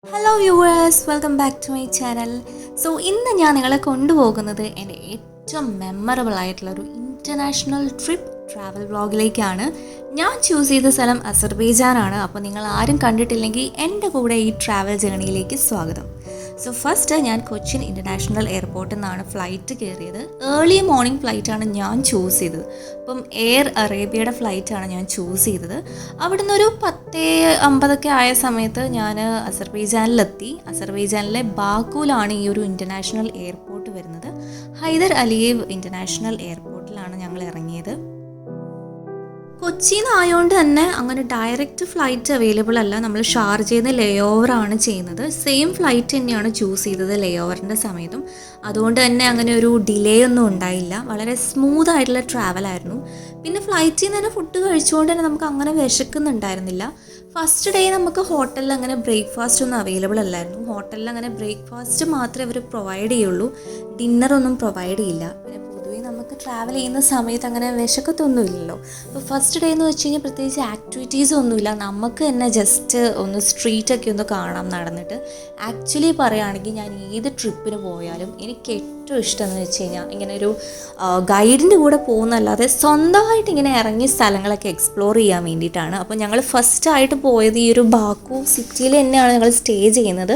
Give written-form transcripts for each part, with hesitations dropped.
Hello viewers, welcome back to my channel. So ഇന്ന് ഞാൻ നിങ്ങളെ കൊണ്ടുപോകുന്നത് എൻ്റെ ഏറ്റവും മെമ്മറബിൾ ആയിട്ടുള്ള ഒരു ഇൻ്റർനാഷണൽ ട്രിപ്പ് ട്രാവൽ വ്ളോഗിലേക്കാണ്. ഞാൻ ചൂസ് ചെയ്ത സ്ഥലം അസർബൈജാനാണ്. അപ്പോൾ നിങ്ങൾ ആരും കണ്ടിട്ടില്ലെങ്കിൽ എൻ്റെ കൂടെ ഈ ട്രാവൽ ജേണിയിലേക്ക് സ്വാഗതം. സോ ഫസ്റ്റ് ഞാൻ കൊച്ചിൻ ഇൻ്റർനാഷണൽ എയർപോർട്ടിൽ നിന്നാണ് ഫ്ലൈറ്റ് കയറിയത്. ഏർലി മോർണിംഗ് ഫ്ലൈറ്റാണ് ഞാൻ ചൂസ് ചെയ്തത്. അപ്പം എയർ അറേബ്യയുടെ ഫ്ലൈറ്റാണ് ഞാൻ ചൂസ് ചെയ്തത്. അവിടെ നിന്നൊരു 10:50 ആയ സമയത്ത് ഞാൻ അസർബൈജാനിലെത്തി. അസർബൈജാനിലെ ബാക്കുവിലാണ് ഈ ഒരു ഇൻ്റർനാഷണൽ എയർപോർട്ട് വരുന്നത്. ഹൈദർ അലിയേവ് ഇൻ്റർനാഷണൽ എയർപോർട്ടിലാണ് ഞങ്ങൾ ഇറങ്ങിയത്. കൊച്ചിയിൽ നിന്നായതുകൊണ്ട് തന്നെ അങ്ങനെ ഡയറക്റ്റ് ഫ്ലൈറ്റ് അവൈലബിൾ അല്ല. നമ്മൾ ഷാർജയിൽ നിന്ന് ലേ ഓവറാണ് ചെയ്യുന്നത്. സെയിം ഫ്ലൈറ്റ് തന്നെയാണ് ചൂസ് ചെയ്തത് ലേ ഓവറിൻ്റെ സമയത്തും. അതുകൊണ്ട് തന്നെ അങ്ങനെ ഒരു ഡിലേ ഒന്നും ഉണ്ടായില്ല. വളരെ സ്മൂത്ത് ആയിട്ടുള്ള ട്രാവലായിരുന്നു. പിന്നെ ഫ്ലൈറ്റിൽ നിന്ന് തന്നെ ഫുഡ് കഴിച്ചുകൊണ്ട് തന്നെ നമുക്ക് അങ്ങനെ വിശക്കുന്നുണ്ടായിരുന്നില്ല. ഫസ്റ്റ് ഡേ നമുക്ക് ഹോട്ടലിൽ അങ്ങനെ ബ്രേക്ക്ഫാസ്റ്റ് ഒന്നും അവൈലബിൾ അല്ലായിരുന്നു. ഹോട്ടലിൽ അങ്ങനെ ബ്രേക്ക്ഫാസ്റ്റ് മാത്രമേ അവർ പ്രൊവൈഡ് ചെയ്യുള്ളൂ, ഡിന്നറൊന്നും പ്രൊവൈഡ് ചെയ്യില്ല. പിന്നെ പൊതുവേ നമുക്ക് ട്രാവൽ ചെയ്യുന്ന സമയത്ത് അങ്ങനെ വിശക്കത്തൊന്നുമില്ലല്ലോ. അപ്പോൾ ഫസ്റ്റ് ഡേ എന്ന് വെച്ച് കഴിഞ്ഞാൽ പ്രത്യേകിച്ച് ആക്ടിവിറ്റീസ് ഒന്നുമില്ല. നമുക്ക് തന്നെ ജസ്റ്റ് ഒന്ന് സ്ട്രീറ്റൊക്കെ ഒന്ന് കാണാം നടന്നിട്ട്. ആക്ച്വലി പറയുകയാണെങ്കിൽ ഞാൻ ഏത് ട്രിപ്പിന് പോയാലും എനിക്ക് ഏറ്റവും ഇഷ്ടം എന്ന് വെച്ച് കഴിഞ്ഞാൽ ഇങ്ങനെ ഒരു ഗൈഡിൻ്റെ കൂടെ പോകുന്നല്ലാതെ സ്വന്തമായിട്ട് ഇങ്ങനെ ഇറങ്ങിയ സ്ഥലങ്ങളൊക്കെ എക്സ്പ്ലോർ ചെയ്യാൻ വേണ്ടിയിട്ടാണ്. അപ്പോൾ ഞങ്ങൾ ഫസ്റ്റായിട്ട് പോയത് ഈ ഒരു ബാക്കു സിറ്റിയിൽ തന്നെയാണ് ഞങ്ങൾ സ്റ്റേ ചെയ്യുന്നത്.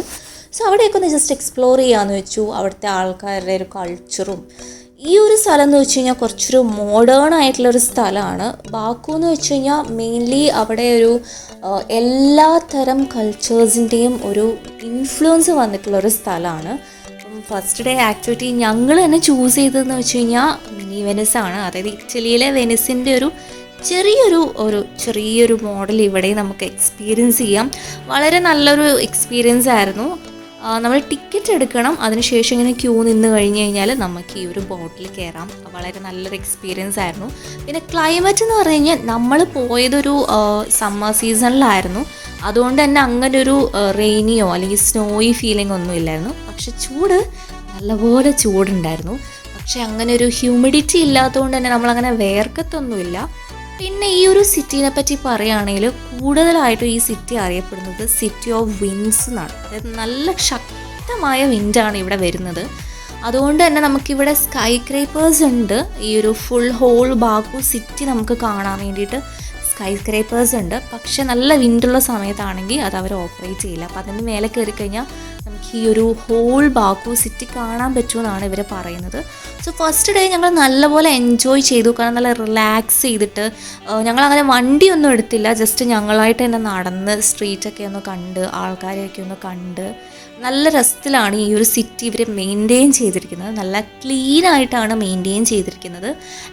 സോ അവിടെയൊക്കെ ഒന്ന് ജസ്റ്റ് എക്സ്പ്ലോർ ചെയ്യാമെന്ന് വെച്ചു. അവിടുത്തെ ആൾക്കാരുടെ ഒരു കൾച്ചറും. ഈ ഒരു സ്ഥലം എന്ന് വെച്ച് കഴിഞ്ഞാൽ കുറച്ചൊരു മോഡേൺ ആയിട്ടുള്ളൊരു സ്ഥലമാണ്. ബാക്കു എന്ന് വെച്ച് കഴിഞ്ഞാൽ മെയിൻലി അവിടെ ഒരു എല്ലാത്തരം കൾച്ചേഴ്സിൻ്റെയും ഒരു ഇൻഫ്ലുവൻസ് വന്നിട്ടുള്ളൊരു സ്ഥലമാണ്. ഫസ്റ്റ് ഡേ ആക്ടിവിറ്റി ഞങ്ങൾ തന്നെ ചൂസ് ചെയ്തതെന്ന് വെച്ച് കഴിഞ്ഞാൽ മിനി വെനിസാണ്. അതായത് ഇറ്റലിയിലെ വെനിസിൻ്റെ ഒരു ചെറിയൊരു മോഡൽ ഇവിടെ നമുക്ക് എക്സ്പീരിയൻസ് ചെയ്യാം. വളരെ നല്ലൊരു എക്സ്പീരിയൻസ് ആയിരുന്നു. നമ്മൾ ടിക്കറ്റ് എടുക്കണം. അതിനുശേഷം ഇങ്ങനെ ക്യൂ നിന്ന് കഴിഞ്ഞ് കഴിഞ്ഞാൽ നമുക്ക് ഈ ഒരു ബോട്ടിൽ കയറാം. വളരെ നല്ലൊരു എക്സ്പീരിയൻസ് ആയിരുന്നു. പിന്നെ ക്ലൈമറ്റ് എന്ന് പറഞ്ഞു കഴിഞ്ഞാൽ നമ്മൾ പോയതൊരു സമ്മർ സീസണിലായിരുന്നു. അതുകൊണ്ട് തന്നെ അങ്ങനെ ഒരു റെയിനിയോ അല്ലെങ്കിൽ സ്നോയി ഫീലിംഗ് ഒന്നും ഇല്ലായിരുന്നു. പക്ഷെ നല്ലപോലെ ചൂടുണ്ടായിരുന്നു. പക്ഷെ അങ്ങനെ ഒരു ഹ്യൂമിഡിറ്റി ഇല്ലാത്തതുകൊണ്ട് തന്നെ നമ്മളങ്ങനെ വേർക്കത്തൊന്നുമില്ല. പിന്നെ ഈ ഒരു സിറ്റീനെ പറ്റി പറയുകയാണെങ്കിൽ കൂടുതലായിട്ടും ഈ സിറ്റി അറിയപ്പെടുന്നത് സിറ്റി ഓഫ് വിൻഡ്സ് എന്നാണ്. അതായത് നല്ല ശക്തമായ വിൻഡാണ് ഇവിടെ വരുന്നത്. അതുകൊണ്ട് തന്നെ നമുക്കിവിടെ സ്കൈ ക്രേപ്പേഴ്സ് ഉണ്ട്. ഈ ഒരു ഫുൾ ഹോൾ ബാക്കു സിറ്റി നമുക്ക് കാണാൻ വേണ്ടിയിട്ട് സ്കൈ സ്ക്രേപ്പേഴ്സ് ഉണ്ട്. പക്ഷെ നല്ല വിൻഡുള്ള സമയത്താണെങ്കിൽ അത് അവർ ഓപ്പറേറ്റ് ചെയ്യില്ല. അപ്പോൾ അതിന് മേലെ കയറി കഴിഞ്ഞാൽ നമുക്ക് ഈ ഒരു ഹോൾ ബാക്കു സിറ്റി കാണാൻ പറ്റുമെന്നാണ് ഇവർ പറയുന്നത്. സോ ഫസ്റ്റ് ഡേ ഞങ്ങൾ നല്ലപോലെ എൻജോയ് ചെയ്തു. കാരണം നല്ല റിലാക്സ് ചെയ്തിട്ട് ഞങ്ങളങ്ങനെ വണ്ടിയൊന്നും എടുത്തില്ല. ജസ്റ്റ് ഞങ്ങളായിട്ട് തന്നെ നടന്ന് സ്ട്രീറ്റൊക്കെ ഒന്ന് കണ്ട് ആൾക്കാരെയൊക്കെ ഒന്ന് കണ്ട് നല്ല രസത്തിലാണ് ഈ ഒരു സിറ്റി ഇവർ മെയിൻറ്റെയിൻ ചെയ്തിരിക്കുന്നത്. നല്ല ക്ലീനായിട്ടാണ് മെയിൻറ്റെയിൻ ചെയ്തിരിക്കുന്നത്.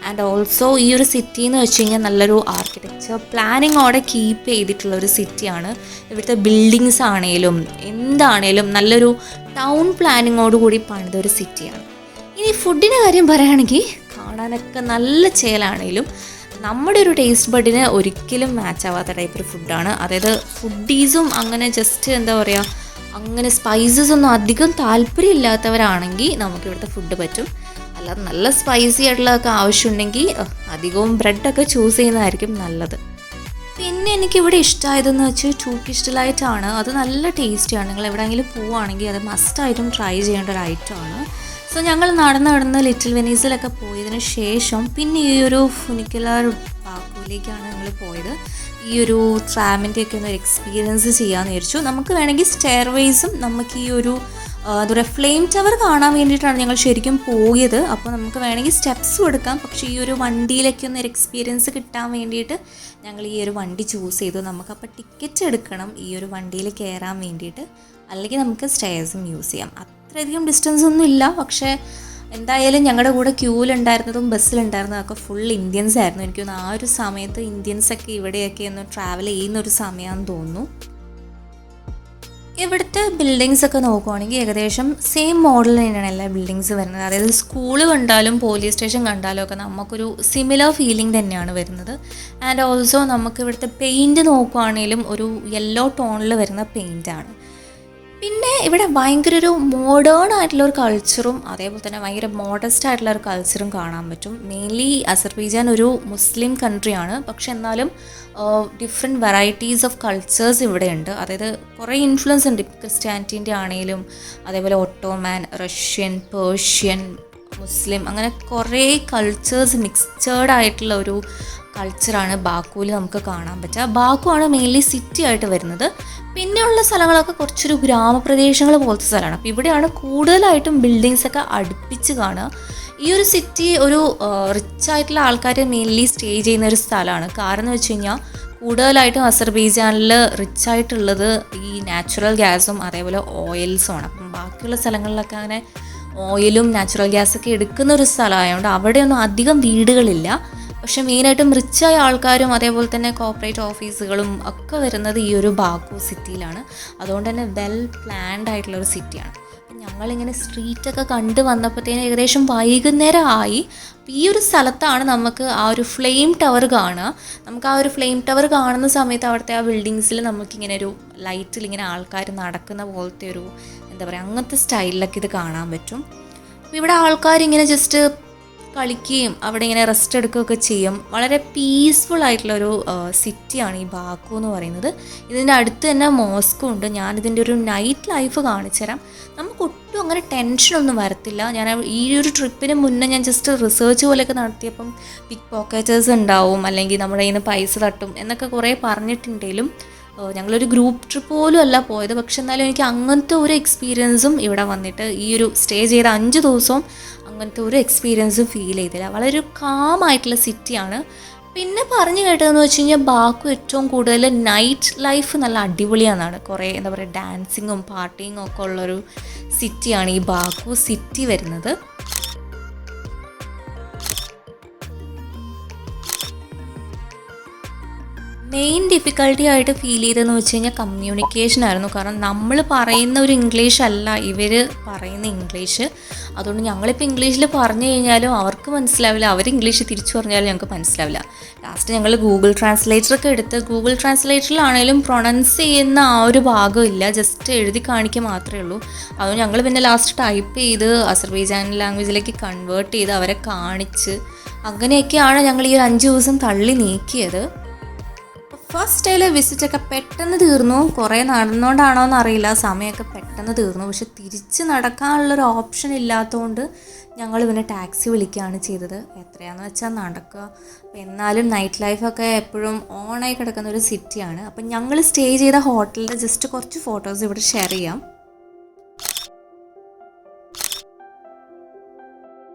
ആൻഡ് ഓൾസോ ഈ ഒരു സിറ്റി എന്ന് വെച്ച് കഴിഞ്ഞാൽ നല്ലൊരു ആർക്കിടെക്ചർ പ്ലാനിങ്ങോടെ കീപ്പ് ചെയ്തിട്ടുള്ള ഒരു സിറ്റിയാണ്. ഇവിടുത്തെ ബിൽഡിങ്സ് ആണേലും എന്താണേലും നല്ലൊരു ടൗൺ പ്ലാനിങ്ങോടുകൂടി പണിതൊരു സിറ്റിയാണ്. ഇനി ഫുഡിൻ്റെ കാര്യം പറയുകയാണെങ്കിൽ കാണാനൊക്കെ നല്ല ചേലാണേലും നമ്മുടെ ഒരു ടേസ്റ്റ് ബഡിന് ഒരിക്കലും മാച്ച് ആവാത്ത ടൈപ്പ് ഒരു ഫുഡാണ്. അതായത് ഫുഡീസും അങ്ങനെ ജസ്റ്റ് എന്താ പറയുക അങ്ങനെ സ്പൈസസ് ഒന്നും അധികം താല്പര്യമില്ലാത്തവരാണെങ്കിൽ നമുക്ക് ഇവിടുത്തെ ഫുഡ് പറ്റും. അല്ലാതെ നല്ല സ്പൈസി ആയിട്ടുള്ളതൊക്കെ ആവശ്യമുണ്ടെങ്കിൽ അധികവും ബ്രെഡൊക്കെ ചൂസ് ചെയ്യുന്നതായിരിക്കും നല്ലത്. പിന്നെ എനിക്കിവിടെ ഇഷ്ടമായതെന്ന് വെച്ചാൽ ടൂക്കിഷ് ഡിലൈറ്റാണ്. അത് നല്ല ടേസ്റ്റിയാണ്. നിങ്ങൾ എവിടെയെങ്കിലും പോവുകയാണെങ്കിൽ അത് മസ്റ്റായിട്ടും ട്രൈ ചെയ്യേണ്ട ഒരു ഐറ്റമാണ്. സോ ഞങ്ങൾ നടന്ന് ലിറ്റിൽ വെനീസിലൊക്കെ പോയതിന് ശേഷം പിന്നെ ഈ ഒരു ഫുനിക്കുലർ ബാക്കുവിലേക്കാണ് ഞങ്ങൾ പോയത്. ഈ ഒരു ട്രാമിൻ്റെയൊക്കെ ഒന്ന് എക്സ്പീരിയൻസ് ചെയ്യാമെന്ന് വിചാരിച്ചു. നമുക്ക് വേണമെങ്കിൽ സ്റ്റെയർവേസും നമുക്ക് ഈ ഒരു എന്താ പറയുക ഫ്ലെയിം ടവർ കാണാൻ വേണ്ടിയിട്ടാണ് ഞങ്ങൾ ശരിക്കും പോയത്. അപ്പോൾ നമുക്ക് വേണമെങ്കിൽ സ്റ്റെപ്സും എടുക്കാം. പക്ഷേ ഈ ഒരു വണ്ടിയിലൊക്കെ ഒന്ന് ഒരു എക്സ്പീരിയൻസ് കിട്ടാൻ വേണ്ടിയിട്ട് ഞങ്ങൾ ഈ ഒരു വണ്ടി ചൂസ് ചെയ്തു. നമുക്കപ്പോൾ ടിക്കറ്റ് എടുക്കണം ഈ ഒരു വണ്ടിയിൽ കയറാൻ വേണ്ടിയിട്ട്. അല്ലെങ്കിൽ നമുക്ക് സ്റ്റെയർസും യൂസ് ചെയ്യാം. അത്രയധികം ഡിസ്റ്റൻസ് ഒന്നും ഇല്ല. പക്ഷേ എന്തായാലും ഞങ്ങളുടെ കൂടെ ക്യൂവിലുണ്ടായിരുന്നതും ബസ്സിലുണ്ടായിരുന്നതൊക്കെ ഫുൾ ഇന്ത്യൻസ് ആയിരുന്നു. എനിക്ക് തോന്നുന്നു ആ ഒരു സമയത്ത് ഇന്ത്യൻസൊക്കെ ഇവിടെയൊക്കെ ഒന്ന് ട്രാവൽ ചെയ്യുന്നൊരു സമയമാണെന്ന് തോന്നുന്നു. ഇവിടുത്തെ ബിൽഡിങ്സ് ഒക്കെ നോക്കുവാണെങ്കിൽ ഏകദേശം സെയിം മോഡൽ തന്നെയാണ് എല്ലാ ബിൽഡിങ്സ് വരുന്നത്. അതായത് സ്കൂൾ കണ്ടാലും പോലീസ് സ്റ്റേഷൻ കണ്ടാലും ഒക്കെ നമുക്കൊരു സിമിലർ ഫീലിംഗ് തന്നെയാണ് വരുന്നത്. ആൻഡ് ഓൾസോ നമുക്ക് ഇവിടുത്തെ പെയിൻറ്റ് നോക്കുവാണെങ്കിലും ഒരു യെല്ലോ ടോണിൽ വരുന്ന പെയിൻറ്റാണ്. പിന്നെ ഇവിടെ ഭയങ്കര ഒരു മോഡേൺ ആയിട്ടുള്ള ഒരു കൾച്ചറും അതേപോലെ തന്നെ ഭയങ്കര മോഡസ്റ്റ് ആയിട്ടുള്ള ഒരു കൾച്ചറും കാണാൻ പറ്റും. മെയിൻലി അസർബൈജാൻ ഒരു മുസ്ലിം കൺട്രിയാണ്, പക്ഷെ എന്നാലും ഡിഫറെൻറ്റ് വെറൈറ്റീസ് ഓഫ് കൾച്ചേഴ്സ് ഇവിടെ ഉണ്ട്. അതായത് കുറേ ഇൻഫ്ലുവൻസ് ഉണ്ട്. ക്രിസ്ത്യാനിറ്റീൻ്റെ ആണെങ്കിലും അതേപോലെ ഒട്ടോമാൻ, റഷ്യൻ, പേർഷ്യൻ, മുസ്ലിം, അങ്ങനെ കുറേ കൾച്ചേഴ്സ് മിക്സ്ചേർഡ് ആയിട്ടുള്ള ഒരു കൾച്ചറാണ് ബാക്കുവിൽ നമുക്ക് കാണാൻ പറ്റുക. ബാക്കു ആണ് മെയിൻലി സിറ്റി ആയിട്ട് വരുന്നത്. പിന്നെയുള്ള സ്ഥലങ്ങളൊക്കെ കുറച്ചൊരു ഗ്രാമപ്രദേശങ്ങൾ പോലത്തെ സ്ഥലമാണ്. അപ്പോൾ ഇവിടെയാണ് കൂടുതലായിട്ടും ബിൽഡിങ്സൊക്കെ അടുപ്പിച്ച് കാണുക. ഈ ഒരു സിറ്റി ഒരു റിച്ച് ആയിട്ടുള്ള ആൾക്കാർ മെയിൻലി സ്റ്റേ ചെയ്യുന്ന ഒരു സ്ഥലമാണ്. കാരണം എന്ന് വെച്ച് കഴിഞ്ഞാൽ കൂടുതലായിട്ടും അസർബൈജാനിൽ റിച്ച് ആയിട്ടുള്ളത് ഈ നാച്ചുറൽ ഗ്യാസും അതേപോലെ ഓയിൽസുമാണ്. അപ്പം ബാക്കിയുള്ള സ്ഥലങ്ങളിലൊക്കെ അങ്ങനെ ഓയിലും നാച്ചുറൽ ഗ്യാസൊക്കെ എടുക്കുന്ന ഒരു സ്ഥലമായതുകൊണ്ട് അവിടെയൊന്നും അധികം വീടുകളില്ല. പക്ഷേ മെയിനായിട്ടും റിച്ചായ ആൾക്കാരും അതേപോലെ തന്നെ കോർപ്പറേറ്റ് ഓഫീസുകളും ഒക്കെ വരുന്നത് ഈ ഒരു ബാക്കു സിറ്റിയിലാണ്. അതുകൊണ്ട് തന്നെ വെൽ പ്ലാൻഡ് ആയിട്ടുള്ള ഒരു സിറ്റിയാണ്. ഞങ്ങളിങ്ങനെ സ്ട്രീറ്റൊക്കെ കണ്ട് വന്നപ്പോഴത്തേനും ഏകദേശം വൈകുന്നേരം ആയി. ഈ ഒരു സ്ഥലത്താണ് നമുക്ക് ആ ഒരു ഫ്ലെയിം ടവർ കാണുക. നമുക്ക് ആ ഒരു ഫ്ലെയിം ടവർ കാണുന്ന സമയത്ത് അവിടുത്തെ ആ ബിൽഡിങ്സിൽ നമുക്കിങ്ങനെ ഒരു ലൈറ്റിൽ ഇങ്ങനെ ആൾക്കാർ നടക്കുന്ന പോലത്തെ ഒരു എന്താ പറയുക, അങ്ങനത്തെ സ്റ്റൈലിലൊക്കെ ഇത് കാണാൻ പറ്റും. അപ്പോൾ ഇവിടെ ആൾക്കാരിങ്ങനെ ജസ്റ്റ് കളിക്കുകയും അവിടെ ഇങ്ങനെ റെസ്റ്റ് എടുക്കുകയൊക്കെ ചെയ്യും. വളരെ പീസ്ഫുൾ ആയിട്ടുള്ളൊരു സിറ്റിയാണ് ഈ ബാക്കു എന്ന് പറയുന്നത്. ഇതിൻ്റെ അടുത്ത് തന്നെ മോസ്കോ ഉണ്ട്. ഞാനിതിൻ്റെ ഒരു നൈറ്റ് ലൈഫ് കാണിച്ചു തരാം. നമുക്ക് ഒട്ടും അങ്ങനെ ടെൻഷനൊന്നും വരത്തില്ല. ഞാൻ ഈ ഒരു ട്രിപ്പിന് മുന്നേ ഞാൻ ജസ്റ്റ് റിസർച്ച് പോലെയൊക്കെ നടത്തിയപ്പം പിക്ക് പോക്കറ്റേഴ്സ് ഉണ്ടാവും, അല്ലെങ്കിൽ നമ്മുടെ കയ്യിൽ നിന്ന് പൈസ തട്ടും എന്നൊക്കെ കുറേ പറഞ്ഞിട്ടുണ്ടെങ്കിലും ഞങ്ങളൊരു ഗ്രൂപ്പ് ട്രിപ്പ് പോലും അല്ല പോയത്. പക്ഷെ എന്നാലും എനിക്ക് അങ്ങനത്തെ ഒരു എക്സ്പീരിയൻസും ഇവിടെ വന്നിട്ട് ഈ ഒരു സ്റ്റേ ചെയ്ത 5 ദിവസവും അങ്ങനത്തെ ഒരു എക്സ്പീരിയൻസും ഫീൽ ചെയ്തില്ല. വളരെ ഒരു കാം ആയിട്ടുള്ള സിറ്റിയാണ്. പിന്നെ പറഞ്ഞു കേട്ടതെന്ന് വെച്ച് കഴിഞ്ഞാൽ ബാക്കു ഏറ്റവും കൂടുതൽ നൈറ്റ് ലൈഫ് നല്ല അടിപൊളിയാണെന്നാണ്. കുറേ എന്താ പറയുക, ഡാൻസിങ്ങും പാർട്ടിങ്ങും ഒക്കെ ഉള്ളൊരു സിറ്റിയാണ് ഈ ബാക്കു സിറ്റി വരുന്നത്. മെയിൻ ഡിഫിക്കൽട്ടി ആയിട്ട് ഫീൽ ചെയ്തതെന്ന് വെച്ച് കഴിഞ്ഞാൽ കമ്മ്യൂണിക്കേഷൻ ആയിരുന്നു. കാരണം നമ്മൾ പറയുന്ന ഒരു ഇംഗ്ലീഷ് അല്ല ഇവർ പറയുന്ന ഇംഗ്ലീഷ്. അതുകൊണ്ട് ഞങ്ങളിപ്പോൾ ഇംഗ്ലീഷിൽ പറഞ്ഞു കഴിഞ്ഞാലും അവർക്ക് മനസ്സിലാവില്ല, അവർ ഇംഗ്ലീഷ് തിരിച്ചു പറഞ്ഞാലും ഞങ്ങൾക്ക് മനസ്സിലാവില്ല. ലാസ്റ്റ് ഞങ്ങൾ ഗൂഗിൾ ട്രാൻസ്ലേറ്ററൊക്കെ എടുത്ത് ഗൂഗിൾ ട്രാൻസ്ലേറ്ററിലാണെങ്കിലും പ്രൊണൗൺസ് ചെയ്യുന്ന ആ ഒരു ഭാഗമില്ല, ജസ്റ്റ് എഴുതി കാണിക്കുക മാത്രമേ ഉള്ളൂ. അതുകൊണ്ട് ഞങ്ങൾ പിന്നെ ലാസ്റ്റ് ടൈപ്പ് ചെയ്ത് അസർബൈജാൻ ലാംഗ്വേജിലേക്ക് കൺവേർട്ട് ചെയ്ത് അവരെ കാണിച്ച് അങ്ങനെയൊക്കെയാണ് ഞങ്ങൾ ഈ ഒരു 5 ദിവസം തള്ളി നീക്കിയത്. ഫസ്റ്റ് ഡേയിലെ വിസിറ്റൊക്കെ പെട്ടെന്ന് തീർന്നു. കുറേ നടന്നുകൊണ്ടാണോ എന്നറിയില്ല, സമയമൊക്കെ പെട്ടെന്ന് തീർന്നു. പക്ഷെ തിരിച്ച് നടക്കാനുള്ളൊരു ഓപ്ഷൻ ഇല്ലാത്തതുകൊണ്ട് ഞങ്ങൾ പിന്നെ ടാക്സി വിളിക്കുകയാണ് ചെയ്തത്. എത്രയാണെന്ന് വെച്ചാൽ നടക്കുക. അപ്പോൾ എന്നാലും നൈറ്റ് ലൈഫൊക്കെ എപ്പോഴും ഓണായി കിടക്കുന്ന ഒരു സിറ്റിയാണ്. അപ്പം ഞങ്ങൾ സ്റ്റേ ചെയ്ത ഹോട്ടലിൻ്റെ ജസ്റ്റ് കുറച്ച് ഫോട്ടോസ് ഇവിടെ ഷെയർ ചെയ്യാം.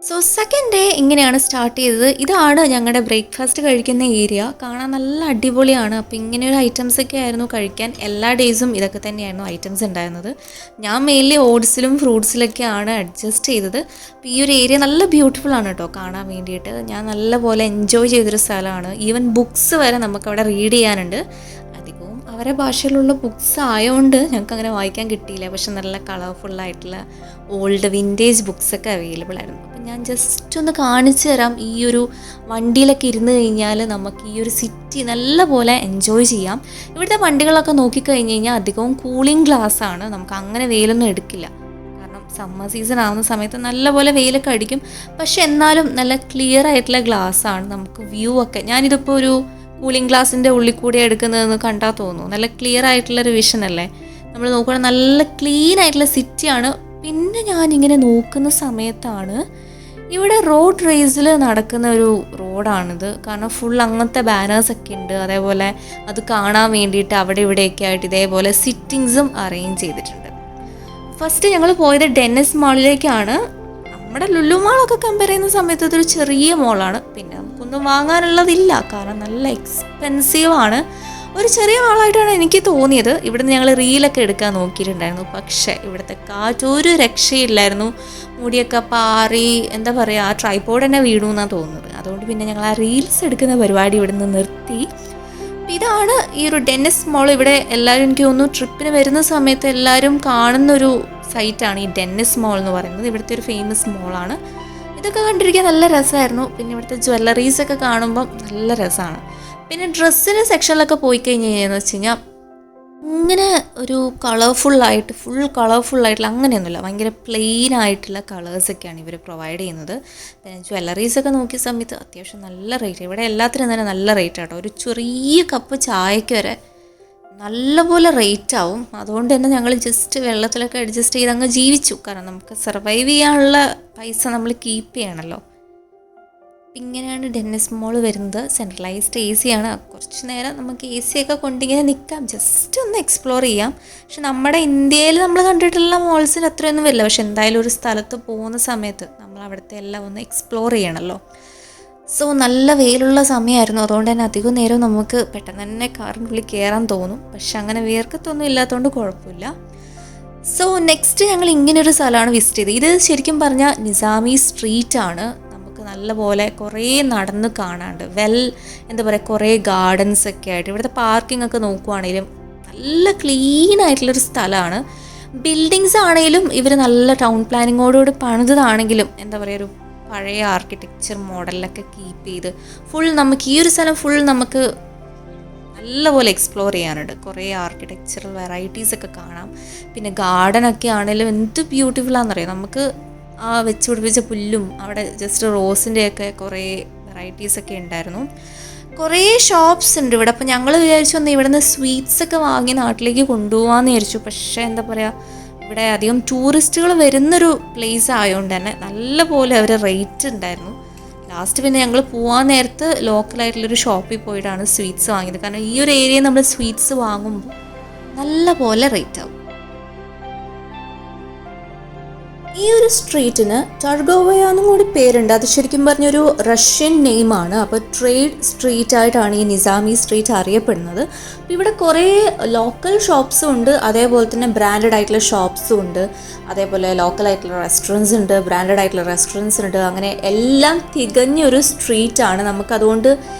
സോ സെക്കൻഡ് ഡേ ഇങ്ങനെയാണ് സ്റ്റാർട്ട് ചെയ്തത്. ഇതാണ് ഞങ്ങളുടെ ബ്രേക്ക്ഫാസ്റ്റ് കഴിക്കുന്ന ഏരിയ. കാണാൻ നല്ല അടിപൊളിയാണ്. അപ്പോൾ ഇങ്ങനെ ഒരു ഐറ്റംസൊക്കെ ആയിരുന്നു കഴിക്കാൻ. എല്ലാ ഡേയ്സും ഇതൊക്കെ തന്നെയായിരുന്നു ഐറ്റംസ് ഉണ്ടായിരുന്നത്. ഞാൻ മെയിൻലി ഓട്സിലും ഫ്രൂട്ട്സിലൊക്കെയാണ് അഡ്ജസ്റ്റ് ചെയ്തത്. അപ്പോൾ ഈ ഒരു ഏരിയ നല്ല ബ്യൂട്ടിഫുൾ ആണ് കേട്ടോ കാണാൻ വേണ്ടിയിട്ട്. ഞാൻ നല്ലപോലെ എൻജോയ് ചെയ്തൊരു സ്ഥലമാണ്. ഈവൻ ബുക്സ് വരെ നമുക്കവിടെ റീഡ് ചെയ്യാനുണ്ട്. അധികവും അവരെ ഭാഷയിലുള്ള ബുക്സ് ആയതുകൊണ്ട് ഞങ്ങൾക്ക് അങ്ങനെ വായിക്കാൻ കിട്ടിയില്ല. പക്ഷെ നല്ല കളർഫുള്ളായിട്ടുള്ള ഓൾഡ് വിൻറ്റേജ് ബുക്സൊക്കെ അവൈലബിൾ ആയിരുന്നു. അപ്പം ഞാൻ ജസ്റ്റ് ഒന്ന് കാണിച്ചു തരാം. ഈ ഒരു വണ്ടിയിലൊക്കെ ഇരുന്ന് കഴിഞ്ഞാൽ നമുക്ക് ഈ ഒരു സിറ്റി നല്ല പോലെ എൻജോയ് ചെയ്യാം. ഇവിടുത്തെ വണ്ടികളൊക്കെ നോക്കിക്കഴിഞ്ഞ് കഴിഞ്ഞാൽ അധികവും കൂളിംഗ് ഗ്ലാസ് ആണ്. നമുക്ക് അങ്ങനെ വെയിലൊന്നും എടുക്കില്ല. കാരണം സമ്മർ സീസൺ ആവുന്ന സമയത്ത് നല്ലപോലെ വെയിലൊക്കെ അടിക്കും. പക്ഷെ എന്നാലും നല്ല ക്ലിയർ ആയിട്ടുള്ള ഗ്ലാസ് ആണ്. നമുക്ക് വ്യൂ ഒക്കെ, ഞാനിതിപ്പോൾ ഒരു കൂളിംഗ് ഗ്ലാസിൻ്റെ ഉള്ളിൽ കൂടി എടുക്കുന്നതെന്ന് കണ്ടാൽ തോന്നുന്നു. നല്ല ക്ലിയർ ആയിട്ടുള്ളൊരു വിഷൻ അല്ലേ. നമ്മൾ നോക്കുകയാണെങ്കിൽ നല്ല ക്ലീൻ ആയിട്ടുള്ള സിറ്റിയാണ്. പിന്നെ ഞാനിങ്ങനെ നോക്കുന്ന സമയത്താണ് ഇവിടെ റോഡ് റേസിൽ നടക്കുന്ന ഒരു റോഡാണിത്. കാരണം ഫുൾ അങ്ങനത്തെ ബാനേഴ്സൊക്കെ ഉണ്ട്. അതേപോലെ അത് കാണാൻ വേണ്ടിയിട്ട് അവിടെ ഇവിടെയൊക്കെ ആയിട്ട് ഇതേപോലെ സിറ്റിങ്സും അറേഞ്ച് ചെയ്തിട്ടുണ്ട്. ഫസ്റ്റ് ഞങ്ങൾ പോയത് ഡെന്നിസ് മാളിലേക്കാണ്. നമ്മുടെ ലുലു മാളൊക്കെ കമ്പയർ ചെയ്യുന്ന സമയത്ത് ഇതൊരു ചെറിയ മോളാണ്. പിന്നെ നമുക്കൊന്നും വാങ്ങാനുള്ളതില്ല, കാരണം നല്ല എക്സ്പെൻസീവാണ്. ഒരു ചെറിയ മാളായിട്ടാണ് എനിക്ക് തോന്നിയത്. ഇവിടുന്ന് ഞങ്ങൾ റീലൊക്കെ എടുക്കാൻ നോക്കിയിട്ടുണ്ടായിരുന്നു. പക്ഷേ ഇവിടുത്തെ കാറ്റൊരു രക്ഷയില്ലായിരുന്നു. മുടിയൊക്കെ പാറി എന്താ പറയുക, ആ ട്രൈപോഡ് തന്നെ വീണു തോന്നുന്നത്. അതുകൊണ്ട് പിന്നെ ഞങ്ങൾ ആ റീൽസ് എടുക്കുന്ന പരിപാടി ഇവിടുന്ന് നിർത്തി. ഇതാണ് ഈ ഒരു ഡെന്നിസ് മോൾ. ഇവിടെ എല്ലാവരും എനിക്ക് തോന്നുന്നു ട്രിപ്പിന് വരുന്ന സമയത്ത് എല്ലാവരും കാണുന്നൊരു സൈറ്റാണ് ഈ ഡെന്നിസ് മോൾ എന്ന് പറയുന്നത്. ഇവിടുത്തെ ഒരു ഫേമസ് മോളാണ്. ഇതൊക്കെ കണ്ടിരിക്കാൻ നല്ല രസമായിരുന്നു. പിന്നെ ഇവിടുത്തെ ജ്വല്ലറീസൊക്കെ കാണുമ്പം നല്ല രസമാണ്. പിന്നെ ഡ്രസ്സിൻ്റെ സെക്ഷനിലൊക്കെ പോയി കഴിഞ്ഞ് കഴിഞ്ഞാൽ വെച്ച് കഴിഞ്ഞാൽ ഇങ്ങനെ ഒരു കളർഫുള്ളായിട്ട് കളർഫുള്ളായിട്ടുള്ള അങ്ങനെയൊന്നുമില്ല, ഭയങ്കര പ്ലെയിൻ ആയിട്ടുള്ള കളേഴ്സൊക്കെയാണ് ഇവർ പ്രൊവൈഡ് ചെയ്യുന്നത്. പിന്നെ ജ്വല്ലറീസൊക്കെ നോക്കിയ സമയത്ത് അത്യാവശ്യം നല്ല റേറ്റ്, ഇവിടെ എല്ലാത്തിനും തന്നെ നല്ല റേറ്റ് ആട്ടോ. ഒരു ചെറിയ കപ്പ് ചായക്ക് വരെ നല്ലപോലെ റേറ്റ് ആവും. അതുകൊണ്ട് തന്നെ ഞങ്ങൾ ജസ്റ്റ് വെള്ളത്തിലൊക്കെ അഡ്ജസ്റ്റ് ചെയ്ത് അങ്ങ് ജീവിച്ചു. കാരണം നമുക്ക് സർവൈവ് ചെയ്യാനുള്ള പൈസ നമ്മൾ കീപ്പ് ചെയ്യണമല്ലോ. ഇങ്ങനെയാണ് ഡെന്നിസ് മോൾ വരുന്നത്. സെൻട്രലൈസ്ഡ് എ സിയാണ്. കുറച്ച് നേരം നമുക്ക് എ സിയൊക്കെ കൊണ്ടിങ്ങനെ നിൽക്കാം, ജസ്റ്റ് ഒന്ന് എക്സ്പ്ലോർ ചെയ്യാം. പക്ഷെ നമ്മുടെ ഇന്ത്യയിൽ നമ്മൾ കണ്ടിട്ടുള്ള മോൾസിൽ അത്രയൊന്നും വരില്ല. പക്ഷെ എന്തായാലും ഒരു സ്ഥലത്ത് പോകുന്ന സമയത്ത് നമ്മൾ അവിടുത്തെ എല്ലാം ഒന്ന് എക്സ്പ്ലോർ ചെയ്യണമല്ലോ. സോ നല്ല വെയിലുള്ള സമയമായിരുന്നു, അതുകൊണ്ട് തന്നെ അധികം നേരം നമുക്ക് പെട്ടെന്ന് തന്നെ കാറിനുള്ളിൽ കയറാൻ തോന്നും. പക്ഷെ അങ്ങനെ വിയർക്കത്തൊന്നും ഇല്ലാത്തതുകൊണ്ട് കുഴപ്പമില്ല. സോ നെക്സ്റ്റ് ഞങ്ങൾ ഇങ്ങനൊരു സ്ഥലമാണ് വിസിറ്റ് ചെയ്തത്. ഇത് ശരിക്കും പറഞ്ഞാൽ നിസാമി സ്ട്രീറ്റ് ആണ്. നല്ലപോലെ കുറേ നടന്ന് കാണാണ്ട് എന്താ പറയുക, കുറേ ഗാർഡൻസ് ഒക്കെ ആയിട്ട് ഇവിടുത്തെ പാർക്കിംഗ് ഒക്കെ നോക്കുവാണെങ്കിലും നല്ല ക്ലീൻ ആയിട്ടുള്ളൊരു സ്ഥലമാണ്. ബിൽഡിങ്സ് ആണെങ്കിലും ഇവർ നല്ല ടൗൺ പ്ലാനിങ്ങോടുകൂടി പണിതാണെങ്കിലും എന്താ പറയുക, ഒരു പഴയ ആർക്കിടെക്ചർ മോഡലിലൊക്കെ കീപ്പ് ചെയ്ത് നമുക്ക് ഈ ഒരു സ്ഥലം നമുക്ക് നല്ലപോലെ എക്സ്പ്ലോർ ചെയ്യാനുണ്ട്. കുറേ ആർക്കിടെക്ചറൽ വെറൈറ്റീസൊക്കെ കാണാം. പിന്നെ ഗാർഡനൊക്കെ ആണെങ്കിലും എന്ത് ബ്യൂട്ടിഫുള്ളാണെന്നറിയാം. നമുക്ക് ആ വെച്ച് പിടിപ്പിച്ച പുല്ലും അവിടെ ജസ്റ്റ് റോസിൻ്റെയൊക്കെ കുറേ വെറൈറ്റീസൊക്കെ ഉണ്ടായിരുന്നു. കുറേ ഷോപ്സ് ഉണ്ട് ഇവിടെ. അപ്പോൾ ഞങ്ങൾ വിചാരിച്ചു ഒന്ന് ഇവിടെ നിന്ന് സ്വീറ്റ്സൊക്കെ വാങ്ങി നാട്ടിലേക്ക് കൊണ്ടുപോകാമെന്ന് വിചാരിച്ചു. പക്ഷേ എന്താ പറയുക, ഇവിടെ അധികം ടൂറിസ്റ്റുകൾ വരുന്നൊരു പ്ലേസ് ആയതുകൊണ്ട് തന്നെ നല്ലപോലെ അവർ റേറ്റ് ഉണ്ടായിരുന്നു. ലാസ്റ്റ് പിന്നെ ഞങ്ങൾ പോകാൻ നേരത്ത് ലോക്കലായിട്ടുള്ളൊരു ഷോപ്പിൽ പോയിട്ടാണ് സ്വീറ്റ്സ് വാങ്ങിയത്. കാരണം ഈ ഒരു ഏരിയയിൽ നമ്മൾ സ്വീറ്റ്സ് വാങ്ങുമ്പോൾ നല്ല പോലെ റേറ്റ് ആവും. ഈ ഒരു സ്ട്രീറ്റിന് ടർഗോവയ എന്നും കൂടി പേരുണ്ട്. അത് ശരിക്കും പറഞ്ഞൊരു റഷ്യൻ നെയിമാണ്. അപ്പോൾ ട്രേഡ് സ്ട്രീറ്റ് ആയിട്ടാണ് ഈ നിസാമി സ്ട്രീറ്റ് അറിയപ്പെടുന്നത്. ഇവിടെ കുറേ ലോക്കൽ ഷോപ്സും ഉണ്ട്, അതേപോലെ തന്നെ ബ്രാൻഡഡ് ആയിട്ടുള്ള ഷോപ്സും ഉണ്ട്. അതേപോലെ ലോക്കലായിട്ടുള്ള റെസ്റ്റോറൻറ്റ്സ് ഉണ്ട്, ബ്രാൻഡഡ് ആയിട്ടുള്ള റെസ്റ്റോറൻറ്റ്സ് ഉണ്ട്. അങ്ങനെ എല്ലാം തികഞ്ഞൊരു സ്ട്രീറ്റാണ്. നമുക്കതുകൊണ്ട്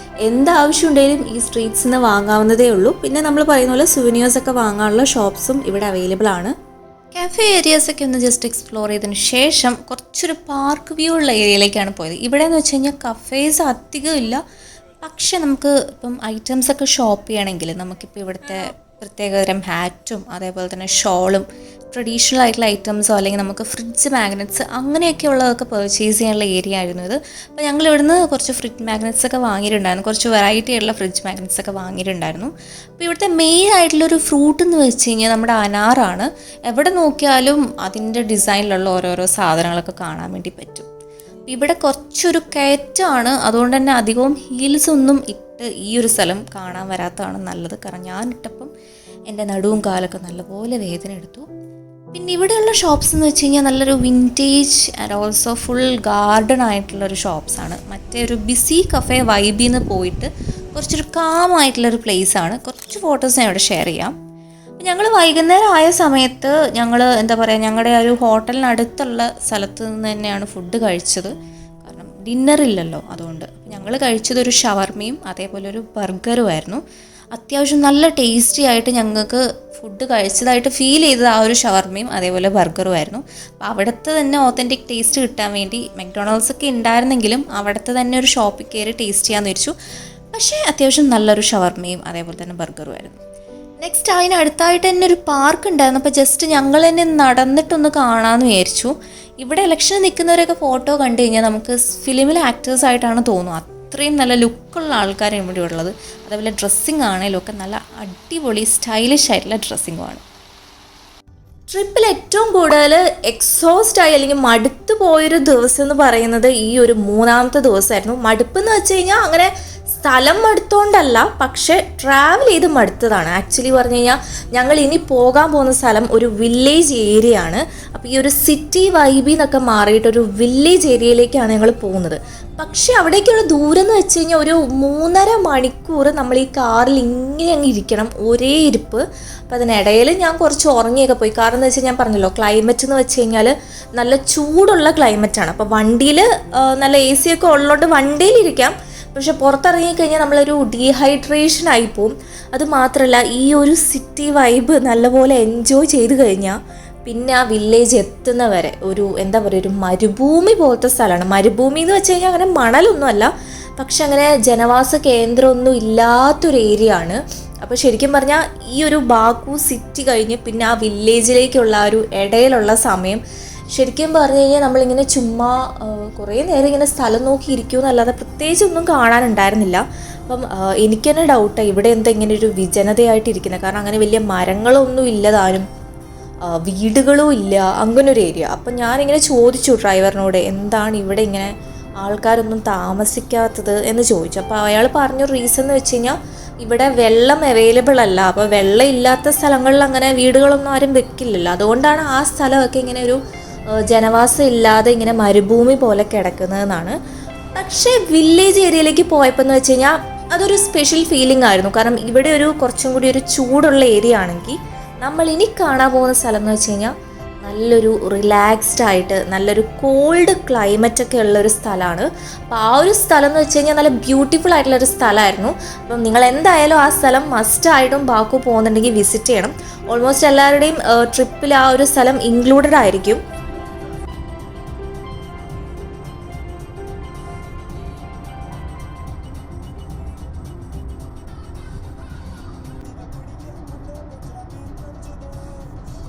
എന്താവശ്യം ഉണ്ടെങ്കിലും ഈ സ്ട്രീറ്റ്സിൽ നിന്ന് വാങ്ങാവുന്നതേ ഉള്ളൂ. പിന്നെ നമ്മൾ പറയുന്ന പോലെ സുവനിയേഴ്സൊക്കെ വാങ്ങാനുള്ള ഷോപ്സും ഇവിടെ അവൈലബിൾ ആണ്. കാഫേ ഏരിയാസൊക്കെ ഒന്ന് ജസ്റ്റ് എക്സ്പ്ലോർ ചെയ്തതിന് ശേഷം കുറച്ചൊരു പാർക്ക് വ്യൂ ഉള്ള ഏരിയയിലേക്കാണ് പോയത്. ഇവിടെ എന്ന് വെച്ച് കഴിഞ്ഞാൽ കഫേസ് അധികം ഇല്ല, പക്ഷെ നമുക്ക് ഇപ്പം ഐറ്റംസൊക്കെ ഷോപ്പ് ചെയ്യണമെങ്കിൽ നമുക്കിപ്പോൾ ഇവിടുത്തെ പ്രത്യേകതരം ഹാറ്റും അതേപോലെ തന്നെ ഷോളും ട്രഡീഷണൽ ആയിട്ടുള്ള ഐറ്റംസോ അല്ലെങ്കിൽ നമുക്ക് ഫ്രിഡ്ജ് മാഗ്നറ്റ്സ് അങ്ങനെയൊക്കെ ഉള്ളതൊക്കെ പർച്ചേസ് ചെയ്യാനുള്ള ഏരിയ ആയിരുന്നു ഇത്. അപ്പോൾ ഞങ്ങൾ ഇവിടുന്ന് കുറച്ച് ഫ്രിഡ്ജ് മാഗ്നറ്റ്സ് ഒക്കെ വാങ്ങിയിട്ടുണ്ടായിരുന്നു, കുറച്ച് വെറൈറ്റി ആയിട്ടുള്ള ഫ്രിഡ്ജ് മാഗ്നറ്റ്സ് ഒക്കെ വാങ്ങിയിട്ടുണ്ടായിരുന്നു. അപ്പോൾ ഇവിടുത്തെ മെയിൻ ആയിട്ടുള്ളൊരു ഫ്രൂട്ട് എന്ന് വെച്ച് കഴിഞ്ഞാൽ നമ്മുടെ അനാറാണ്. എവിടെ നോക്കിയാലും അതിൻ്റെ ഡിസൈനിലുള്ള ഓരോരോ സാധനങ്ങളൊക്കെ കാണാൻ വേണ്ടി പറ്റും. ഇവിടെ കുറച്ചൊരു കയറ്റമാണ്, അതുകൊണ്ട് തന്നെ അധികവും ഹീൽസ് ഒന്നും ഇട്ട് ഈ ഒരു സ്ഥലം കാണാൻ വരാത്തതാണ് നല്ലത്. കാരണം ഞാൻ ഇട്ടപ്പം എൻ്റെ നടുവും കാലൊക്കെ നല്ലപോലെ വേദന എടുത്തു. പിന്നെ ഇവിടെയുള്ള ഷോപ്സ് എന്ന് വെച്ച് കഴിഞ്ഞാൽ നല്ലൊരു vintage and also full garden ആയിട്ടുള്ളൊരു ഷോപ്സാണ്. മറ്റേ ഒരു ബിസി കഫേ വൈബിൽ നിന്ന് പോയിട്ട് കുറച്ചൊരു കാമായിട്ടുള്ളൊരു പ്ലേസാണ്. കുറച്ച് ഫോട്ടോസ് ഞാൻ ഇവിടെ ഷെയർ ചെയ്യാം. ഞങ്ങൾ വൈകുന്നേരം ആയ സമയത്ത് ഞങ്ങൾ എന്താ പറയുക, ഞങ്ങളുടെ ഒരു ഹോട്ടലിനടുത്തുള്ള സ്ഥലത്ത് നിന്ന് തന്നെയാണ് ഫുഡ് കഴിച്ചത്. കാരണം ഡിന്നറില്ലല്ലോ, അതുകൊണ്ട് ഞങ്ങൾ കഴിച്ചത് ഒരു ഷവർമയും അതേപോലെ ഒരു ബർഗറും ആയിരുന്നു. അത്യാവശ്യം നല്ല ടേസ്റ്റി ആയിട്ട് ഞങ്ങൾക്ക് ഫുഡ് കഴിച്ചതായിട്ട് ഫീൽ ചെയ്തത് ആ ഒരു ഷവർമയും അതേപോലെ ബർഗറും ആയിരുന്നു. അപ്പോൾ അവിടുത്തെ തന്നെ ഓത്തൻറ്റിക് ടേസ്റ്റ് കിട്ടാൻ വേണ്ടി McDonald's ഒക്കെ ഉണ്ടായിരുന്നെങ്കിലും അവിടുത്തെ തന്നെ ഒരു ഷോപ്പിൽ കയറി ടേസ്റ്റ് ചെയ്യാമെന്ന് വെച്ചു. പക്ഷേ അത്യാവശ്യം നല്ലൊരു ഷവർമയും അതേപോലെ തന്നെ ബർഗറും ആയിരുന്നു. നെക്സ്റ്റ് അതിനടുത്തായിട്ട് തന്നെ ഒരു പാർക്ക് ഉണ്ടായിരുന്നു. അപ്പോൾ ജസ്റ്റ് ഞങ്ങൾ തന്നെ നടന്നിട്ടൊന്ന് കാണാമെന്ന് വിചാരിച്ചു. ഇവിടെ ഇലക്ഷന് നിൽക്കുന്നവരൊക്കെ ഫോട്ടോ കണ്ടു കഴിഞ്ഞാൽ നമുക്ക് ഫിലിമിലെ ആക്ടേഴ്സായിട്ടാണ് തോന്നുക. അത്രയും നല്ല ലുക്കുള്ള ആൾക്കാരാണ് ഇവിടെ ഉള്ളത്. അതേപോലെ ഡ്രസ്സിങ് ആണെങ്കിലും ഒക്കെ നല്ല അടിപൊളി സ്റ്റൈലിഷ് ആയിട്ടുള്ള ഡ്രസ്സിങ്ങുമാണ്. ട്രിപ്പിൽ ഏറ്റവും കൂടുതൽ എക്സോസ്റ്റ് ആയി അല്ലെങ്കിൽ മടുത്തു പോയൊരു ദിവസം എന്ന് പറയുന്നത് ഈ ഒരു 3ാമത്തെ ദിവസമായിരുന്നു. മടുപ്പ് എന്ന് വെച്ച് കഴിഞ്ഞാൽ അങ്ങനെ സ്ഥലം മടുത്തോണ്ടല്ല, പക്ഷെ ട്രാവൽ ചെയ്ത് മടുത്തതാണ്. ആക്ച്വലി പറഞ്ഞു കഴിഞ്ഞാൽ ഞങ്ങൾ ഇനി പോകാൻ പോകുന്ന സ്ഥലം ഒരു വില്ലേജ് ഏരിയ ആണ്. അപ്പോൾ ഈ ഒരു സിറ്റി വൈബിൽ നിന്നൊക്കെ മാറിയിട്ട് ഒരു വില്ലേജ് ഏരിയയിലേക്കാണ് ഞങ്ങൾ പോകുന്നത്. പക്ഷെ അവിടേക്കുള്ള ദൂരം എന്ന് വെച്ച് കഴിഞ്ഞാൽ ഒരു 3.5 മണിക്കൂർ നമ്മൾ ഈ കാറിൽ ഇങ്ങനെ അങ്ങ് ഇരിക്കണം, ഒരേ ഇരിപ്പ്. അപ്പോൾ അതിനിടയിൽ ഞാൻ കുറച്ച് ഉറങ്ങിയൊക്കെ പോയി. കാരണം എന്ന് വെച്ചാൽ ഞാൻ പറഞ്ഞല്ലോ, ക്ലൈമറ്റ് എന്ന് വെച്ച് കഴിഞ്ഞാൽ നല്ല ചൂടുള്ള ക്ലൈമറ്റാണ്. അപ്പോൾ വണ്ടിയിൽ നല്ല AC ഒക്കെ ഉള്ളതുകൊണ്ട് വണ്ടിയിലിരിക്കാം, പക്ഷെ പുറത്തിറങ്ങിക്കഴിഞ്ഞാൽ നമ്മളൊരു ഡീഹൈഡ്രേഷൻ ആയിപ്പോവും. അത് മാത്രമല്ല ഈ ഒരു സിറ്റി വൈബ് നല്ലപോലെ എൻജോയ് ചെയ്ത് കഴിഞ്ഞാൽ പിന്നെ ആ വില്ലേജ് എത്തുന്നവരെ ഒരു എന്താ പറയുക, ഒരു മരുഭൂമി പോലത്തെ സ്ഥലമാണ്. മരുഭൂമി എന്ന് വെച്ച് കഴിഞ്ഞാൽ അങ്ങനെ മണലൊന്നും അല്ല, പക്ഷെ അങ്ങനെ ജനവാസ കേന്ദ്രമൊന്നും ഇല്ലാത്തൊരു ഏരിയ ആണ്. അപ്പോൾ ശരിക്കും പറഞ്ഞാൽ ഈ ഒരു ബാക്കു സിറ്റി കഴിഞ്ഞ് പിന്നെ ആ വില്ലേജിലേക്കുള്ള ആ ഒരു ഇടയിലുള്ള സമയം ശരിക്കും പറഞ്ഞു കഴിഞ്ഞാൽ നമ്മളിങ്ങനെ ചുമ്മാ കുറേ നേരം ഇങ്ങനെ സ്ഥലം നോക്കി ഇരിക്കുമെന്നല്ലാതെ പ്രത്യേകിച്ചൊന്നും കാണാനുണ്ടായിരുന്നില്ല. അപ്പം എനിക്ക് തന്നെ ഡൗട്ടാണ് ഇവിടെ എന്താ ഇങ്ങനെ ഒരു വിജനതയായിട്ടിരിക്കുന്നത്. കാരണം അങ്ങനെ വലിയ മരങ്ങളൊന്നും ഇല്ലതാനും വീടുകളും ഇല്ല, അങ്ങനൊരു ഏരിയ. അപ്പം ഞാനിങ്ങനെ ചോദിച്ചു ഡ്രൈവറിനോട് എന്താണ് ഇവിടെ ഇങ്ങനെ ആൾക്കാരൊന്നും താമസിക്കാത്തത് എന്ന് ചോദിച്ചു. അപ്പോൾ അയാൾ പറഞ്ഞൊരു റീസൺ എന്ന് വെച്ച് കഴിഞ്ഞാൽ ഇവിടെ വെള്ളം അവൈലബിൾ അല്ല. അപ്പോൾ വെള്ളം ഇല്ലാത്ത സ്ഥലങ്ങളിൽ അങ്ങനെ വീടുകളൊന്നും ആരും വെക്കില്ലല്ലോ. അതുകൊണ്ടാണ് ആ സ്ഥലമൊക്കെ ഇങ്ങനെ ഒരു ജനവാസം ഇല്ലാതെ ഇങ്ങനെ മരുഭൂമി പോലെ കിടക്കുന്നതെന്നാണ്. പക്ഷേ വില്ലേജ് ഏരിയയിലേക്ക് പോയപ്പോൾ എന്ന് വെച്ച് കഴിഞ്ഞാൽ അതൊരു സ്പെഷ്യൽ ഫീലിംഗ് ആയിരുന്നു. കാരണം ഇവിടെ ഒരു കുറച്ചും കൂടി ഒരു ചൂടുള്ള ഏരിയ ആണെങ്കിൽ നമ്മൾ ഇനി കാണാൻ പോകുന്ന സ്ഥലം എന്ന് വെച്ച് കഴിഞ്ഞാൽ നല്ലൊരു റിലാക്സ്ഡ് ആയിട്ട് നല്ലൊരു കോൾഡ് ക്ലൈമറ്റൊക്കെ ഉള്ളൊരു സ്ഥലമാണ്. അപ്പോൾ ആ ഒരു സ്ഥലം എന്ന് വെച്ച് കഴിഞ്ഞാൽ നല്ല ബ്യൂട്ടിഫുൾ ആയിട്ടുള്ളൊരു സ്ഥലമായിരുന്നു. അപ്പം നിങ്ങൾ എന്തായാലും ആ സ്ഥലം മസ്റ്റായിട്ടും ബാക്കു പോകുന്നുണ്ടെങ്കിൽ വിസിറ്റ് ചെയ്യണം. ഓൾമോസ്റ്റ് എല്ലാവരുടെയും ട്രിപ്പിൽ ആ ഒരു സ്ഥലം ഇൻക്ലൂഡഡ് ആയിരിക്കും.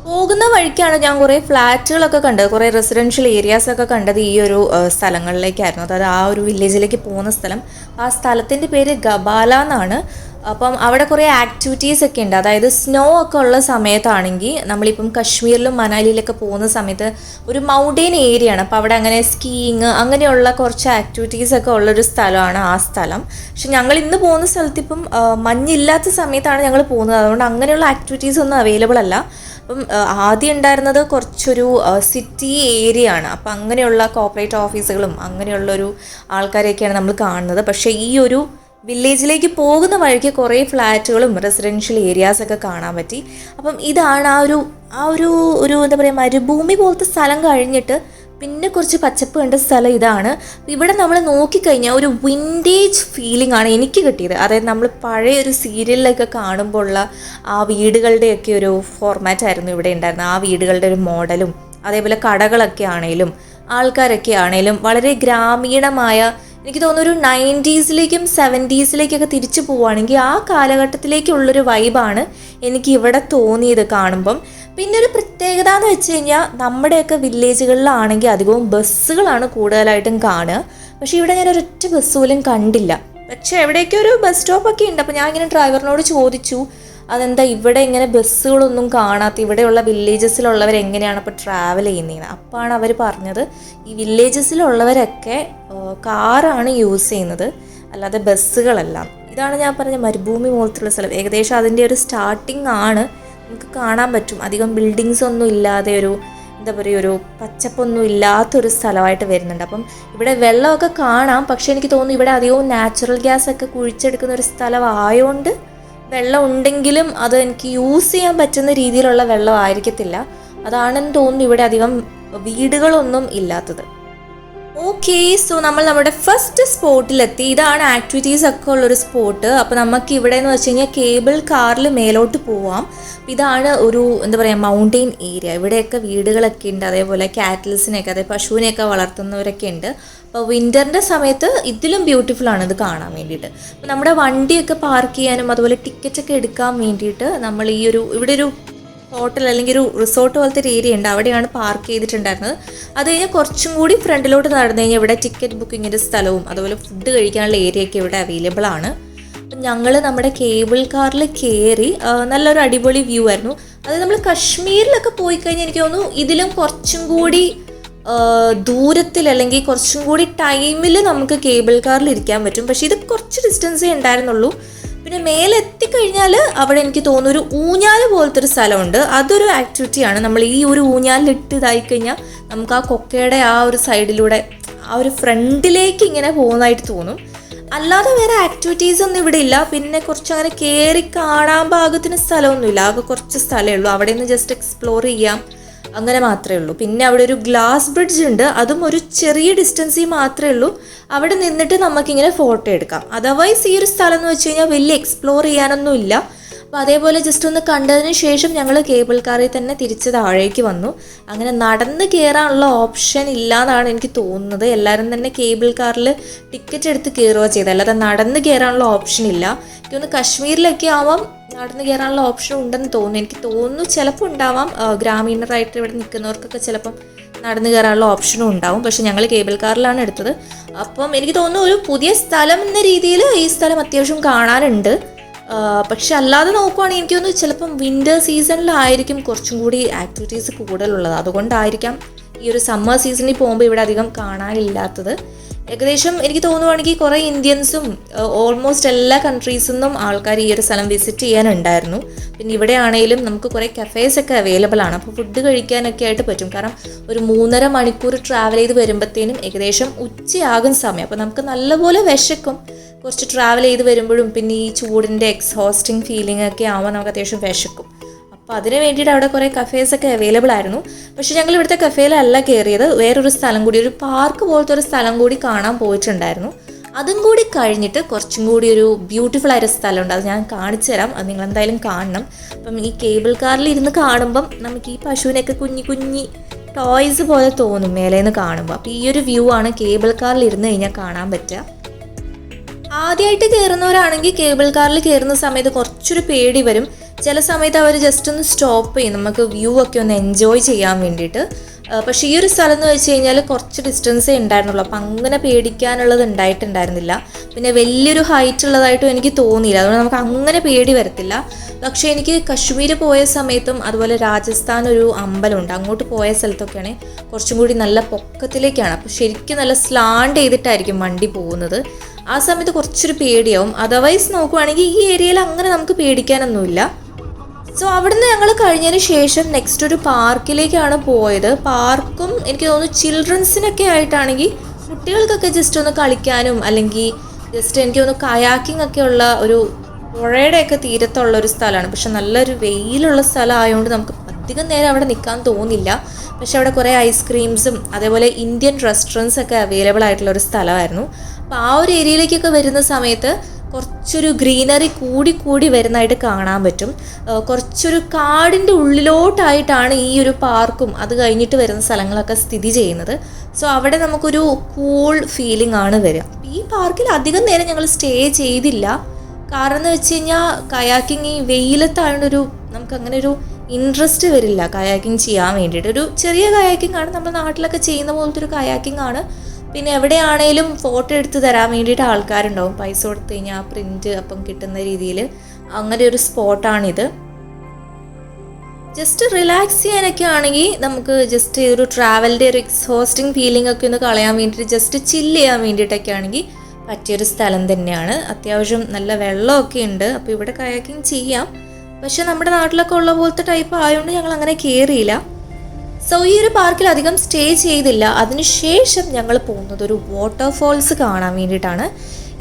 പോകുന്ന വഴിക്കാണ് ഞാൻ കുറേ ഫ്ലാറ്റുകളൊക്കെ കണ്ടത്, കുറേ റെസിഡൻഷ്യൽ ഏരിയാസൊക്കെ കണ്ടത് ഈ ഒരു സ്ഥലങ്ങളിലേക്കായിരുന്നു. അതായത് ആ ഒരു വില്ലേജിലേക്ക് പോകുന്ന സ്ഥലം. ആ സ്ഥലത്തിൻ്റെ പേര് ഗബാല എന്നാണ്. അപ്പം അവിടെ കുറേ ആക്ടിവിറ്റീസ് ഒക്കെ ഉണ്ട്. അതായത് സ്നോ ഒക്കെ ഉള്ള സമയത്താണെങ്കിൽ നമ്മളിപ്പം കശ്മീരിലും മനാലിയിലൊക്കെ പോകുന്ന സമയത്ത് ഒരു മൗണ്ടെയിൻ ഏരിയ ആണ്. അപ്പോൾ അവിടെ അങ്ങനെ സ്കീയിങ് അങ്ങനെയുള്ള കുറച്ച് ആക്ടിവിറ്റീസൊക്കെ ഉള്ളൊരു സ്ഥലമാണ് ആ സ്ഥലം. പക്ഷെ ഞങ്ങൾ ഇന്ന് പോകുന്ന സ്ഥലത്ത് ഇപ്പം മഞ്ഞില്ലാത്ത സമയത്താണ് ഞങ്ങൾ പോകുന്നത്. അതുകൊണ്ട് അങ്ങനെയുള്ള ആക്ടിവിറ്റീസ് ഒന്നും അവൈലബിൾ അല്ല. അപ്പം ആദ്യം ഉണ്ടായിരുന്നത് കുറച്ചൊരു സിറ്റി ഏരിയ ആണ്. അപ്പം അങ്ങനെയുള്ള കോർപ്പറേറ്റ് ഓഫീസുകളും അങ്ങനെയുള്ളൊരു ആൾക്കാരെയൊക്കെയാണ് നമ്മൾ കാണുന്നത്. പക്ഷേ ഈ ഒരു വില്ലേജിലേക്ക് പോകുന്ന വഴിക്ക് കുറേ ഫ്ലാറ്റുകളും റെസിഡൻഷ്യൽ ഏരിയാസൊക്കെ കാണാൻ പറ്റി. അപ്പം ഇതാണ് ആ ഒരു എന്താ പറയുക മരുഭൂമി പോലത്തെ സ്ഥലം കഴിഞ്ഞിട്ട് പിന്നെ കുറച്ച് പച്ചപ്പ് കണ്ട സ്ഥലം ഇതാണ്. ഇവിടെ നമ്മൾ നോക്കിക്കഴിഞ്ഞാൽ ഒരു വിൻറ്റേജ് ഫീലിംഗ് ആണ് എനിക്ക് കിട്ടിയത്. അതായത് നമ്മൾ പഴയ ഒരു സീരിയലിലൊക്കെ കാണുമ്പോൾ ഉള്ള ആ വീടുകളുടെയൊക്കെ ഒരു ഫോർമാറ്റ് ആയിരുന്നു ഇവിടെ ഉണ്ടായിരുന്നത്. ആ വീടുകളുടെ ഒരു മോഡലും അതേപോലെ കടകളൊക്കെ ആണെങ്കിലും ആൾക്കാരൊക്കെ ആണെങ്കിലും വളരെ ഗ്രാമീണമായ, എനിക്ക് തോന്നുന്നു ഒരു 90s-ലേക്കും 70s-ലേക്കൊക്കെ തിരിച്ചു പോവുകയാണെങ്കിൽ ആ കാലഘട്ടത്തിലേക്കുള്ളൊരു വൈബാണ് എനിക്ക് ഇവിടെ തോന്നിയത് കാണുമ്പം. പിന്നെ ഒരു പ്രത്യേകത എന്ന് വെച്ച് കഴിഞ്ഞാൽ നമ്മുടെയൊക്കെ വില്ലേജുകളിലാണെങ്കിൽ അധികവും ബസ്സുകളാണ് കൂടുതലായിട്ടും കാണുക. പക്ഷേ ഇവിടെ ഞാൻ ഒരൊറ്റ ബസ് പോലും കണ്ടില്ല. പക്ഷേ എവിടെയൊക്കെ ഒരു ബസ് സ്റ്റോപ്പൊക്കെ ഉണ്ട്. അപ്പോൾ ഞാൻ ഇങ്ങനെ ഡ്രൈവറിനോട് ചോദിച്ചു അതെന്താ ഇവിടെ ഇങ്ങനെ ബസ്സുകളൊന്നും കാണാത്ത, ഇവിടെയുള്ള വില്ലേജസിലുള്ളവർ എങ്ങനെയാണ് അപ്പോൾ ട്രാവൽ ചെയ്യുന്നതെന്ന്. അപ്പോഴാണ് അവർ പറഞ്ഞത് ഈ വില്ലേജസിലുള്ളവരൊക്കെ കാറാണ് യൂസ് ചെയ്യുന്നത്, അല്ലാതെ ബസ്സുകളല്ല. ഇതാണ് ഞാൻ പറഞ്ഞ മരുഭൂമി പോലത്തുള്ള സ്ഥലം. ഏകദേശം അതിൻ്റെ ഒരു സ്റ്റാർട്ടിങ് ആണ്. നമുക്ക് കാണാൻ പറ്റും അധികം ബിൽഡിങ്സ് ഒന്നും ഇല്ലാതെ ഒരു എന്താ പറയുക ഒരു പച്ചപ്പൊന്നും ഇല്ലാത്തൊരു സ്ഥലമായിട്ട് വരുന്നുണ്ട്. അപ്പം ഇവിടെ വെള്ളമൊക്കെ കാണാം. പക്ഷേ എനിക്ക് തോന്നുന്നു ഇവിടെ അധികവും നാച്ചുറൽ ഗ്യാസ് ഒക്കെ കുഴിച്ചെടുക്കുന്ന ഒരു സ്ഥലമായതുകൊണ്ട് വെള്ളം ഉണ്ടെങ്കിലും അത് എനിക്ക് യൂസ് ചെയ്യാൻ പറ്റുന്ന രീതിയിലുള്ള വെള്ളം ആയിരിക്കത്തില്ല. അതാണെന്ന് തോന്നുന്നു ഇവിടെ അധികം വീടുകളൊന്നും ഇല്ലാത്തത്. ഓക്കെ, സോ നമ്മൾ നമ്മുടെ ഫസ്റ്റ് സ്പോട്ടിലെത്തി. ഇതാണ് ആക്ടിവിറ്റീസ് ഒക്കെ ഉള്ളൊരു സ്പോട്ട്. അപ്പോൾ നമുക്ക് ഇവിടെ എന്ന് വെച്ച് കഴിഞ്ഞാൽ കേബിൾ കാറിൽ മേലോട്ട് പോവാം. ഇതാണ് ഒരു എന്താ പറയുക മൗണ്ടെയിൻ ഏരിയ. ഇവിടെയൊക്കെ വീടുകളൊക്കെ ഉണ്ട്. അതേപോലെ കാറ്റിൽസിനെയൊക്കെ അതായത് പശുവിനെയൊക്കെ വളർത്തുന്നവരൊക്കെ ഉണ്ട്. അപ്പോൾ വിൻ്ററിൻ്റെ സമയത്ത് ഇതിലും ബ്യൂട്ടിഫുൾ ആണ് ഇത് കാണാൻ വേണ്ടിയിട്ട്. അപ്പോൾ നമ്മുടെ വണ്ടിയൊക്കെ പാർക്ക് ചെയ്യാനും അതുപോലെ ടിക്കറ്റൊക്കെ എടുക്കാൻ വേണ്ടിയിട്ട് നമ്മൾ ഈ ഇവിടെ ഒരു ഹോട്ടൽ അല്ലെങ്കിൽ ഒരു റിസോർട്ട് പോലത്തെ ഒരു ഏരിയ ഉണ്ട്. അവിടെയാണ് പാർക്ക് ചെയ്തിട്ടുണ്ടായിരുന്നത്. അത് കഴിഞ്ഞാൽ കുറച്ചും കൂടി ഫ്രണ്ടിലോട്ട് നടന്നു കഴിഞ്ഞാൽ ഇവിടെ ടിക്കറ്റ് ബുക്കിങ്ങിൻ്റെ സ്ഥലവും അതുപോലെ ഫുഡ് കഴിക്കാനുള്ള ഏരിയയൊക്കെ ഇവിടെ അവൈലബിൾ ആണ്. അപ്പം ഞങ്ങൾ നമ്മുടെ കേബിൾ കാറിൽ കയറി. നല്ലൊരു അടിപൊളി വ്യൂ ആയിരുന്നു. അതായത് നമ്മൾ കശ്മീരിലൊക്കെ പോയി കഴിഞ്ഞാൽ എനിക്ക് തോന്നുന്നു ഇതിലും കുറച്ചും കൂടി ദൂരത്തിൽ അല്ലെങ്കിൽ കുറച്ചും കൂടി ടൈമിൽ നമുക്ക് കേബിൾ കാറിൽ ഇരിക്കാൻ പറ്റും. പക്ഷേ ഇത് കുറച്ച് ഡിസ്റ്റൻസേ ഉണ്ടായിരുന്നുള്ളൂ. പിന്നെ മേലെത്തിക്കഴിഞ്ഞാൽ അവിടെ എനിക്ക് തോന്നുന്നു ഒരു ഊഞ്ഞാൽ പോലത്തെ ഒരു സ്ഥലമുണ്ട്. അതൊരു ആക്ടിവിറ്റിയാണ്. നമ്മൾ ഈ ഒരു ഊഞ്ഞാലിട്ട് ഇതായി കഴിഞ്ഞാൽ നമുക്ക് ആ കൊക്കയുടെ ആ ഒരു സൈഡിലൂടെ ആ ഒരു ഫ്രണ്ടിലേക്ക് ഇങ്ങനെ പോകുന്നതായിട്ട് തോന്നും. അല്ലാതെ വേറെ ആക്ടിവിറ്റീസ് ഒന്നും ഇവിടെ ഇല്ല. പിന്നെ കുറച്ച് അങ്ങനെ കയറി കാണാൻ പാകത്തിന് സ്ഥലമൊന്നുമില്ല. ആകെ കുറച്ച് സ്ഥലമേ ഉള്ളൂ. അവിടെ നിന്ന് ജസ്റ്റ് എക്സ്പ്ലോർ ചെയ്യാം, അങ്ങനെ മാത്രമേ ഉള്ളൂ. പിന്നെ അവിടെ ഒരു ഗ്ലാസ് ബ്രിഡ്ജ് ഉണ്ട്. അതും ഒരു ചെറിയ ഡിസ്റ്റൻസിൽ മാത്രമേ ഉള്ളൂ. അവിടെ നിന്നിട്ട് നമുക്കിങ്ങനെ ഫോട്ടോ എടുക്കാം. അതർവൈസ് ഈ ഒരു സ്ഥലം എന്ന് വെച്ച് കഴിഞ്ഞാൽ വലിയ എക്സ്പ്ലോർ ചെയ്യാനൊന്നും ഇല്ല. അപ്പോൾ അതേപോലെ ജസ്റ്റ് ഒന്ന് കണ്ടതിന് ശേഷം ഞങ്ങൾ കേബിൾ കാറിൽ തന്നെ തിരിച്ച് താഴേക്ക് വന്നു. അങ്ങനെ നടന്ന് കയറാനുള്ള ഓപ്ഷൻ ഇല്ലയെന്നാണ് എനിക്ക് തോന്നുന്നത്. എല്ലാവരും തന്നെ കേബിൾ കാറിൽ ടിക്കറ്റ് എടുത്ത് കയറുക ചെയ്തത്, അല്ലാതെ നടന്ന് കയറാനുള്ള ഓപ്ഷൻ ഇല്ല. എനിക്കൊന്ന് കശ്മീരിലൊക്കെ ആവാം നടന്ന് കയറാനുള്ള ഓപ്ഷൻ ഉണ്ടെന്ന് തോന്നുന്നു. എനിക്ക് തോന്നുന്നു ചിലപ്പോൾ ഉണ്ടാവാം, ഗ്രാമീണരായിട്ട് ഇവിടെ നിൽക്കുന്നവർക്കൊക്കെ ചിലപ്പം നടന്നു കയറാനുള്ള ഓപ്ഷനും ഉണ്ടാവും. പക്ഷെ ഞങ്ങൾ കേബിൾ കാറിലാണ് എടുത്തത്. അപ്പം എനിക്ക് തോന്നുന്നു ഒരു പുതിയ സ്ഥലം എന്ന രീതിയിൽ ഈ സ്ഥലം അത്യാവശ്യം കാണാനുണ്ട്. പക്ഷെ അല്ലാതെ നോക്കുവാണെങ്കിൽ എനിക്ക് തോന്നുന്നു ചിലപ്പം വിൻ്റർ സീസണിലായിരിക്കും കുറച്ചും കൂടി ആക്ടിവിറ്റീസ് കൂടുതലുള്ളത്. അതുകൊണ്ടായിരിക്കാം ഈ ഒരു സമ്മർ സീസണിൽ പോകുമ്പോൾ ഇവിടെ അധികം കാണാനില്ലാത്തത്. ഏകദേശം എനിക്ക് തോന്നുവാണെങ്കിൽ കുറേ ഇന്ത്യൻസും ഓൾമോസ്റ്റ് എല്ലാ കൺട്രീസിൽ നിന്നും ആൾക്കാർ ഈ ഒരു സ്ഥലം വിസിറ്റ് ചെയ്യാനുണ്ടായിരുന്നു. പിന്നെ ഇവിടെ ആണെങ്കിലും നമുക്ക് കുറേ കഫേസൊക്കെ അവൈലബിൾ ആണ്. അപ്പോൾ ഫുഡ് കഴിക്കാനൊക്കെ ആയിട്ട് പറ്റും. കാരണം ഒരു 3.5 മണിക്കൂർ ട്രാവൽ ചെയ്ത് വരുമ്പോഴത്തേനും ഏകദേശം ഉച്ചയാകും സമയം. അപ്പോൾ നമുക്ക് നല്ലപോലെ വിശക്കും കുറച്ച് ട്രാവൽ ചെയ്ത് വരുമ്പോഴും. പിന്നെ ഈ ചൂടിൻ്റെ എക്സോസ്റ്റിംഗ് ഫീലിംഗ് ഒക്കെ ആകുമ്പോൾ നമുക്ക് അത്യാവശ്യം വിശക്കും. അപ്പോൾ അതിന് വേണ്ടിയിട്ട് അവിടെ കുറേ കഫേസൊക്കെ അവൈലബിൾ ആയിരുന്നു. പക്ഷേ ഞങ്ങൾ ഇവിടുത്തെ കഫേയിലല്ല കയറിയത്, വേറൊരു സ്ഥലം കൂടി, ഒരു പാർക്ക് പോലത്തെ ഒരു സ്ഥലം കൂടി കാണാൻ പോയിട്ടുണ്ടായിരുന്നു. അതും കൂടി കഴിഞ്ഞിട്ട് കുറച്ചും കൂടി ഒരു ബ്യൂട്ടിഫുൾ ആയൊരു സ്ഥലമുണ്ട്, അത് ഞാൻ കാണിച്ചു തരാം. അത് നിങ്ങൾ എന്തായാലും കാണണം. അപ്പം ഈ കേബിൾ കാറിൽ ഇരുന്ന് കാണുമ്പം നമുക്ക് ഈ പശുവിനൊക്കെ കുഞ്ഞി ടോയ്സ് പോലെ തോന്നും മേലേന്ന് കാണുമ്പോൾ. അപ്പോൾ ഈ ഒരു വ്യൂ ആണ് കേബിൾ കാറിൽ ഇരുന്ന് കഴിഞ്ഞാൽ കാണാൻ പറ്റുക. ആദ്യമായിട്ട് കയറുന്നവരാണെങ്കിൽ കേബിൾ കാറിൽ കയറുന്ന സമയത്ത് കുറച്ചൊരു പേടി വരും. ചില സമയത്ത് അവർ ജസ്റ്റ് ഒന്ന് സ്റ്റോപ്പ് ചെയ്യും നമുക്ക് വ്യൂ ഒക്കെ ഒന്ന് എൻജോയ് ചെയ്യാൻ വേണ്ടിയിട്ട്. പക്ഷേ ഈ ഒരു സ്ഥലം എന്ന് വെച്ച് കഴിഞ്ഞാൽ കുറച്ച് ഡിസ്റ്റൻസേ ഉണ്ടായിരുന്നുള്ളൂ. അപ്പം അങ്ങനെ പേടിക്കാനുള്ളത് ഉണ്ടായിട്ടുണ്ടായിരുന്നില്ല. പിന്നെ വലിയൊരു ഹൈറ്റ് ഉള്ളതായിട്ടും എനിക്ക് തോന്നിയില്ല, അതുകൊണ്ട് നമുക്ക് അങ്ങനെ പേടി വരത്തില്ല. പക്ഷേ എനിക്ക് കശ്മീർ പോയ സമയത്തും അതുപോലെ രാജസ്ഥാൻ ഒരു അമ്പലമുണ്ട്, അങ്ങോട്ട് പോയ സ്ഥലത്തൊക്കെയാണ് കുറച്ചും കൂടി നല്ല പൊക്കത്തിലേക്കാണ്. അപ്പോൾ ശരിക്കും നല്ല സ്ലാൻഡ് ചെയ്തിട്ടായിരിക്കും വണ്ടി പോകുന്നത്. ആ സമയത്ത് കുറച്ചൊരു പേടിയാവും. അതർവൈസ് നോക്കുവാണെങ്കിൽ ഈ ഏരിയയിൽ അങ്ങനെ നമുക്ക് പേടിക്കാനൊന്നുമില്ല. സോ അവിടുന്ന് ഞങ്ങൾ കഴിഞ്ഞതിന് ശേഷം നെക്സ്റ്റ് ഒരു പാർക്കിലേക്കാണ് പോയത്. പാർക്കും എനിക്ക് തോന്നുന്നു ചിൽഡ്രൻസിനൊക്കെ ആയിട്ടാണെങ്കിൽ കുട്ടികൾക്കൊക്കെ ജസ്റ്റ് ഒന്ന് കളിക്കാനും അല്ലെങ്കിൽ ജസ്റ്റ് എനിക്ക് തോന്നുന്നു കയാക്കിംഗ് ഒക്കെ ഉള്ള ഒരു പുഴയുടെയൊക്കെ തീരത്തുള്ള ഒരു സ്ഥലമാണ്. പക്ഷെ നല്ലൊരു വെയിലുള്ള സ്ഥലം ആയതുകൊണ്ട് നമുക്ക് അധികം നേരം അവിടെ നിൽക്കാൻ തോന്നില്ല. പക്ഷെ അവിടെ കുറേ ഐസ്ക്രീംസും അതേപോലെ ഇന്ത്യൻ റെസ്റ്റോറൻറ്റ്സ് ഒക്കെ അവൈലബിൾ ആയിട്ടുള്ള ഒരു സ്ഥലമായിരുന്നു. അപ്പോൾ ആ ഒരു ഏരിയയിലേക്കൊക്കെ വരുന്ന സമയത്ത് കുറച്ചൊരു ഗ്രീനറി കൂടി വരുന്നതായിട്ട് കാണാൻ പറ്റും. കുറച്ചൊരു കാടിൻ്റെ ഉള്ളിലോട്ടായിട്ടാണ് ഈ ഒരു പാർക്കും അത് കഴിഞ്ഞിട്ട് വരുന്ന സ്ഥലങ്ങളൊക്കെ സ്ഥിതി ചെയ്യുന്നത്. സോ അവിടെ നമുക്കൊരു കൂൾ ഫീലിംഗ് ആണ് വരിക. ഈ പാർക്കിൽ അധികം നേരം ഞങ്ങൾ സ്റ്റേ ചെയ്തില്ല. കാരണം എന്ന് വെച്ച് കഴിഞ്ഞാൽ കയാക്കിങ് ഈ വെയിലത്തായതുകൊണ്ടൊരു നമുക്കങ്ങനെ ഒരു ഇൻട്രസ്റ്റ് വരില്ല കയാക്കിങ് ചെയ്യാൻ വേണ്ടിയിട്ട്. ഒരു ചെറിയ കയാക്കിംഗ് ആണ്, നമ്മുടെ നാട്ടിലൊക്കെ ചെയ്യുന്ന പോലത്തെ ഒരു കയാക്കിംഗ് ആണ്. പിന്നെ എവിടെയാണേലും ഫോട്ടോ എടുത്ത് തരാൻ വേണ്ടിയിട്ട് ആൾക്കാരുണ്ടാവും, പൈസ കൊടുത്തു കഴിഞ്ഞാൽ പ്രിൻറ്റ് അപ്പം കിട്ടുന്ന രീതിയിൽ. അങ്ങനെ ഒരു സ്പോട്ടാണിത്. ജസ്റ്റ് റിലാക്സ് ചെയ്യാനൊക്കെ ആണെങ്കിൽ നമുക്ക് ജസ്റ്റ് ഒരു ട്രാവലിൻ്റെ ഒരു എക്സോസ്റ്റിംഗ് ഫീലിംഗ് ഒക്കെ ഒന്ന് കളയാൻ വേണ്ടിയിട്ട് ജസ്റ്റ് ചില്ല് ചെയ്യാൻ വേണ്ടിയിട്ടൊക്കെ ആണെങ്കിൽ പറ്റിയൊരു സ്ഥലം തന്നെയാണ്. അത്യാവശ്യം നല്ല വെള്ളമൊക്കെ ഉണ്ട്. അപ്പോൾ ഇവിടെ കയാക്കിങ് ചെയ്യാം. പക്ഷെ നമ്മുടെ നാട്ടിലൊക്കെ ഉള്ള പോലത്തെ ടൈപ്പ് ആയതുകൊണ്ട് ഞങ്ങൾ അങ്ങനെ കയറിയില്ല. സോ ഈ ഒരു പാർക്കിൽ അധികം സ്റ്റേ ചെയ്തില്ല. അതിനുശേഷം ഞങ്ങൾ പോകുന്നത് ഒരു വാട്ടർഫോൾസ് കാണാൻ വേണ്ടിയിട്ടാണ്.